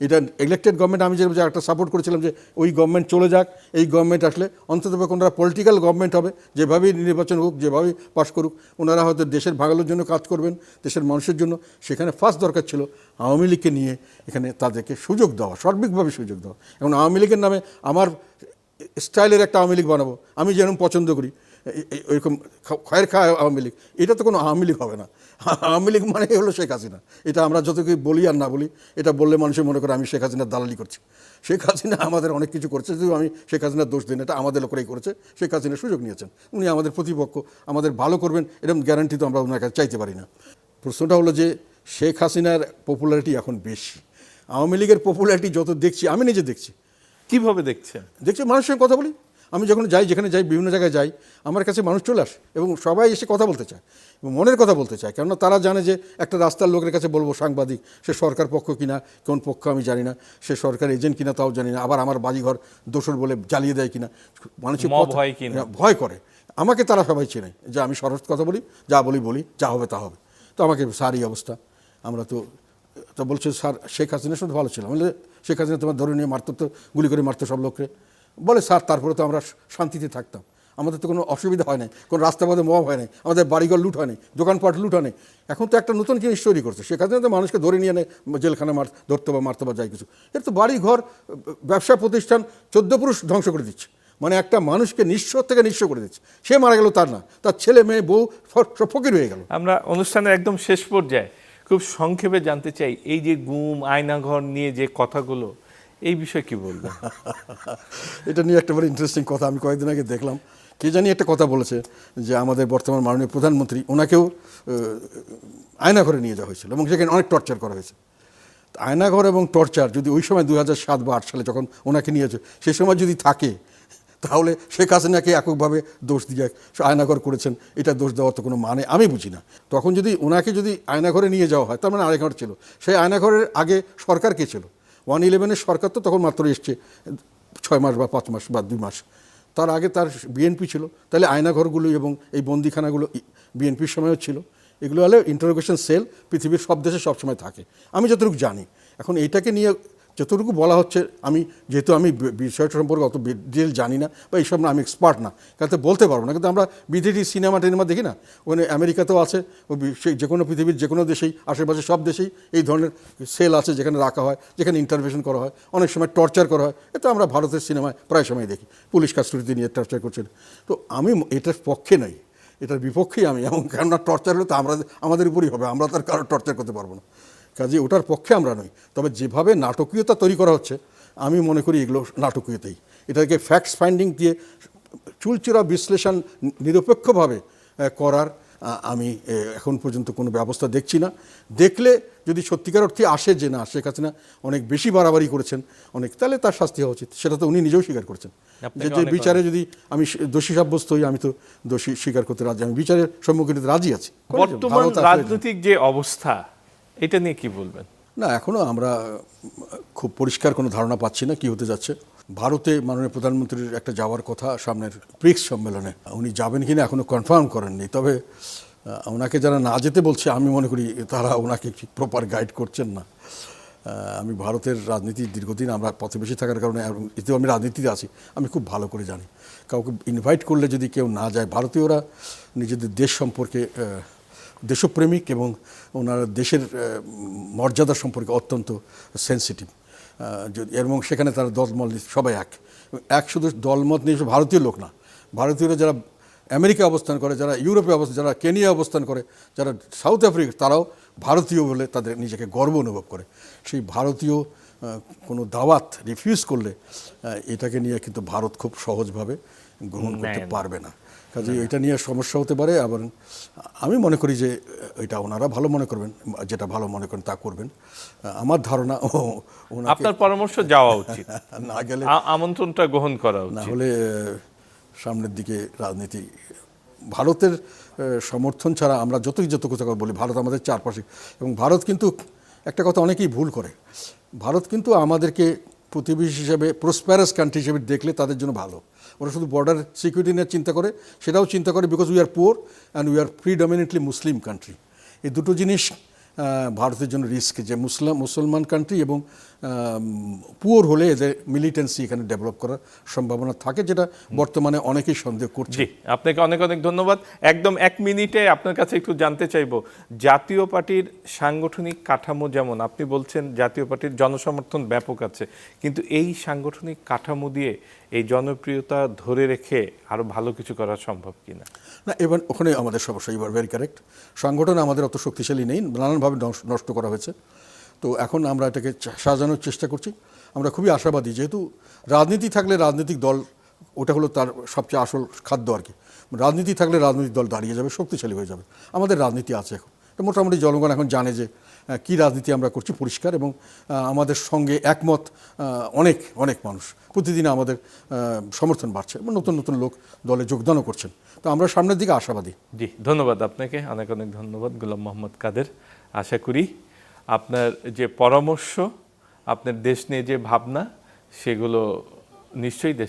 এটা ইলেক্টেড গভর্নমেন্ট, আমি যে একটা সাপোর্ট করেছিলাম যে ওই গভর্নমেন্ট চলে যাক, এই গভর্নমেন্ট আসলে অন্তত ওনারা পলিটিক্যাল গভর্নমেন্ট হবে, যেভাবেই নির্বাচন হোক, যেভাবেই পাশ করুক, ওনারা হয়তো দেশের ভাঙানোর জন্য কাজ করবেন, দেশের মানুষের জন্য। সেখানে ফার্স্ট দরকার ছিল আওয়ামী লীগকে নিয়ে এখানে তাদেরকে সুযোগ দেওয়া, সার্বিকভাবে সুযোগ দেওয়া। এখন আওয়ামী লীগের নামে আমার স্টাইলের একটা আওয়ামী লীগ বানাবো, আমি যেরকম পছন্দ করি ওইরকম খয়ের খায় আওয়ামী লীগ, এটা তো কোনো আওয়ামী লীগ হবে না। আওয়ামী লীগ মানে হলো শেখ হাসিনা। এটা আমরা যত কি বলি আর না বলি, এটা বললে মানুষের মনে করে আমি শেখ হাসিনার দালালি করছি। শেখ হাসিনা আমাদের অনেক কিছু করছে, যদি আমি শেখ হাসিনার দোষ দিন, এটা আমাদের লোকেরাই করেছে। শেখ হাসিনা সুযোগ নিয়েছেন, উনি আমাদের প্রতিপক্ষ, আমাদের ভালো করবেন এরকম গ্যারান্টি তো আমরা ওনার কাছে চাইতে পারি না। প্রশ্নটা হলো যে শেখ হাসিনার পপুলারিটি এখন বেশি, আওয়ামী লীগের পপুলারিটি যত দেখছি, আমি নিজে দেখছি কিভাবে দেখছেন? মানুষের সঙ্গে কথা বলি, আমি যখন যাই, যেখানে যাই, বিভিন্ন জায়গায় যাই, আমার কাছে মানুষ চলে আসে এবং সবাই এসে কথা বলতে চায় এবং মনের কথা বলতে চায়। কেননা তারা জানে যে একটা রাস্তার লোকের কাছে বলবো, সাংবাদিক, সে সরকার পক্ষ কিনা, কোন পক্ষ আমি জানি না, সে সরকার এজেন্ট কিনা তাও জানি না, আবার আমার বাড়িঘর দোসর বলে জ্বালিয়ে দেয় কিনা, মানুষের ভয় করে। আমাকে তারা সবাই চেনে যে আমি সরস কথা বলি, যা বলি, যা হবে তা হবে। তো আমাকে স্যার এই অবস্থা, আমরা তো বলছে স্যার শেখ হাসিনার সাথে ভালো ছিল, বলে শেখ হাসিনা তোমার ধরে নিয়ে মারতো, তো গুলি করে মারতো সব লোককে, বলে স্যার তারপরে তো আমরা শান্তিতে থাকতাম, আমাদের তো কোনো অসুবিধা হয় নাই, কোনো রাস্তা পথে মব হয় নাই, আমাদের বাড়িঘর লুট হয় নাই, দোকানপাট লুট হয় নাই। এখন তো একটা নতুন জিনিস তৈরি করছে, শেখ হাসিনা তো মানুষকে ধরে নিয়ে নেয়, জেলখানা ধরতে বা মারতে বা যাই কিছু, এর তো বাড়িঘর, ব্যবসা প্রতিষ্ঠান 14 পুরুষ ধ্বংস করে দিচ্ছে, মানে একটা মানুষকে নিঃস্ব থেকে নিঃস্ব করে দিচ্ছে। সে মারা গেল তার না, তার ছেলে মেয়ে বউ সব ফকির হয়ে গেল। আমরা অনুষ্ঠানের একদম শেষ পর্যায়ে খুব সংক্ষেপে জানতে চাই, এই যে গুম, আয়নাঘর নিয়ে যে কথাগুলো, এই বিষয়ে কি বলবেন? এটা নিয়ে একটা বড় ইন্টারেস্টিং কথা আমি কয়েকদিন আগে দেখলাম। কে জানি একটা কথা বলেছে যে আমাদের বর্তমান মাননীয় প্রধানমন্ত্রী, ওনাকেও আয়নাঘরে নিয়ে যাওয়া হয়েছিল এবং সেখানে অনেক টর্চার করা হয়েছে। আয়নাঘর এবং টর্চার যদি ওই সময় 2007 বা 2008 সালে যখন ওনাকে নিয়েছে, সেই সময় যদি থাকে, তাহলে শেখ হাসিনাকে এককভাবে দোষ দিয়ে আয়নাঘর করেছেন, এটা দোষ দেওয়ার তো কোনো মানে আমি বুঝি না। তখন যদি ওনাকে যদি আয়নাঘরে নিয়ে যাওয়া হয়, তার মানে আয়নাঘর ছিল। সেই আয়নাঘরের আগে সরকার কে ছিল? 111-এর সরকার তো তখন মাত্র এসছে 6 মাস বা 5 মাস বা 2 মাস, তার আগে তার বিএনপি ছিল। তাহলে আয়নাঘরগুলো এবং এই বন্দিখানাগুলো বিএনপির সময়ও ছিল। এগুলো হলে ইন্টারোগেশন সেল পৃথিবীর সব দেশে সবসময় থাকে, আমি যতটুকু জানি। এখন এইটাকে নিয়ে যতটুকু বলা হচ্ছে, যেহেতু আমি বিষয়টা সম্পর্কে অত ডিটেল জানি না বা এইসব না, আমি এক্সপার্ট না, কারণ বলতে পারবো না। কিন্তু আমরা বিদেশি সিনেমা টিনেমা দেখি না, ওখানে আমেরিকাতেও আছে, সেই যে কোনো পৃথিবীর যে কোনো দেশেই, আশেপাশে সব দেশেই এই ধরনের সেল আছে যেখানে রাখা হয়, যেখানে ইন্টারভেনশন করা হয়, অনেক সময় টর্চার করা হয়। এটা আমরা ভারতের সিনেমায় প্রায় সময় দেখি, পুলিশ কাস্টডিতে নিয়ে টর্চার করছেন। তো আমি এটার পক্ষে নই, এটার বিপক্ষেই আমি। এবং কেননা টর্চার হলে তো আমাদের উপরই হবে, আমরা তার কারো টর্চার করতে পারবো না, কাজে ওটার পক্ষে আমরা নই। তবে যেভাবে নাটকীয়তা তৈরি করা হচ্ছে, আমি মনে করি এগুলো নাটকীয়তাই। এটাকে ফ্যাক্টস ফাইন্ডিং দিয়ে চুলচেরা বিশ্লেষণ নিরপেক্ষভাবে করার আমি এখন পর্যন্ত কোনো ব্যবস্থা দেখছি না। দেখলে যদি সত্যিকার অর্থে আসে যে না, শেখ হাসিনা অনেক বেশি বাড়াবাড়ি করেছেন অনেক, তাহলে তার শাস্তি হওয়া উচিত। সেটা তো উনি নিজেও স্বীকার করছেন যে বিচারে যদি আমি দোষী সাব্যস্ত হই, আমি তো দোষী স্বীকার করতে রাজি, আমি বিচারের সম্মুখীন রাজি আছি। বর্তমান রাজনৈতিক যে অবস্থা, এটা নিয়ে কি বলবেন? না, এখনও আমরা খুব পরিষ্কার কোনো ধারণা পাচ্ছি না কি হতে যাচ্ছে। ভারতে মাননীয় প্রধানমন্ত্রীর একটা যাওয়ার কথা সামনের ব্রিক্স সম্মেলনে, উনি যাবেন কিনা এখনও কনফার্ম করেননি। তবে ওনাকে যারা না যেতে বলছে, আমি মনে করি তারা ওনাকে ঠিক প্রপার গাইড করছেন না। আমি ভারতের রাজনীতি দীর্ঘদিন আমরা প্রতিবেশী থাকার কারণে, এতেও আমি রাজনীতিতে আছি, আমি খুব ভালো করে জানি কাউকে ইনভাইট করলে যদি কেউ না যায়, ভারতীয়রা নিজেদের দেশ সম্পর্কে দেশপ্রেমিক এবং ওনার দেশের মর্যাদা সম্পর্কে অত্যন্ত সেন্সিটিভ, এবং সেখানে তারা দলমত সবাই এক শুধু দলমত নিয়ে ভারতীয় লোক না, ভারতীয়রা যারা আমেরিকা অবস্থান করে, যারা ইউরোপে অবস্থান, যারা কেনিয়া অবস্থান করে, যারা সাউথ আফ্রিকা, তারাও ভারতীয় বলে তাদের নিজেকে গর্ব অনুভব করে। সেই ভারতীয় কোনো দাওয়াত রিফিউজ করলে এটাকে নিয়ে কিন্তু ভারত খুব সহজভাবে গ্রহণ করতে পারবে না। কাজে এটা নিয়ে সমস্যা হতে পারে। আবার আমি মনে করি যে এটা ওনারা ভালো মনে করবেন, যেটা ভালো মনে করেন তা করবেন। আমার ধারণা আপনার পরামর্শ যাওয়া উচিত, না গেলে আমন্ত্রণটা গ্রহণ করা উচিত, না হলে সামনের দিকে রাজনীতি ভারতের সমর্থন ছাড়া আমরা যত কথা বলি, ভারত আমাদের চারপাশে, এবং ভারত কিন্তু একটা কথা অনেকেই ভুল করে, ভারত কিন্তু আমাদেরকে প্রতিবেশী হিসেবে, প্রসপ্যারাস কান্ট্রি হিসেবে দেখলে তাদের জন্য ভালো। ওরা শুধু বর্ডার সিকিউরিটি নিয়ে চিন্তা করে, সেটাও চিন্তা করে, because we are poor and we are predominantly Muslim country. এই দুটো জিনিস ভারতের জন্য রিস্ক, যে মুসলমান কান্ট্রি এবং পুয়ার হলে এদের মিলিটেন্সি এখানে ডেভেলপ করার সম্ভাবনা থাকে, যেটা বর্তমানে অনেকেই সন্দেহ করছে। আপনাকে অনেক অনেক ধন্যবাদ। একদম 1 মিনিটে আপনার কাছে একটু জানতে চাইব, জাতীয় পার্টির সাংগঠনিক কাঠামো, যেমন আপনি বলছেন জাতীয় পার্টির জনসমর্থন ব্যাপক আছে, কিন্তু এই সাংগঠনিক কাঠামো দিয়ে এই জনপ্রিয়তা ধরে রেখে আরো ভালো কিছু করা সম্ভব কিনা? না, এবার ওখানে আমাদের সমস্যা, এবার ভেরি কারেক্ট, সংগঠন আমাদের অত শক্তিশালী নেই, নানানভাবে নষ্ট করা হয়েছে। তো এখন আমরা এটাকে সাজানোর চেষ্টা করছি। আমরা খুবই আশাবাদী, যেহেতু রাজনীতি থাকলে রাজনৈতিক দল, ওটা হলো তার সবচেয়ে আসল খাদ্য আর কি, রাজনীতি থাকলে রাজনৈতিক দল দাঁড়িয়ে যাবে, শক্তিশালী হয়ে যাবে। আমাদের রাজনীতি আছে এখন, মোটামুটি জনগণ এখন জানে যে কি রাজনীতি আমরা করছি পরিষ্কার, এবং আমাদের সঙ্গে একমত অনেক অনেক মানুষ। প্রতিদিন আমাদের সমর্থন বাড়ছে এবং নতুন নতুন লোক দলে যোগদানও করছেন। তো আমরা সামনের দিকে আশাবাদী। জি, ধন্যবাদ আপনাকে, অনেক অনেক ধন্যবাদ গোলাম মোহাম্মদ কাদের। আশা করি আপনার যে পরামর্শ, আপনার দেশ নিয়ে যে ভাবনা, সেগুলো নিশ্চয়ই দেশ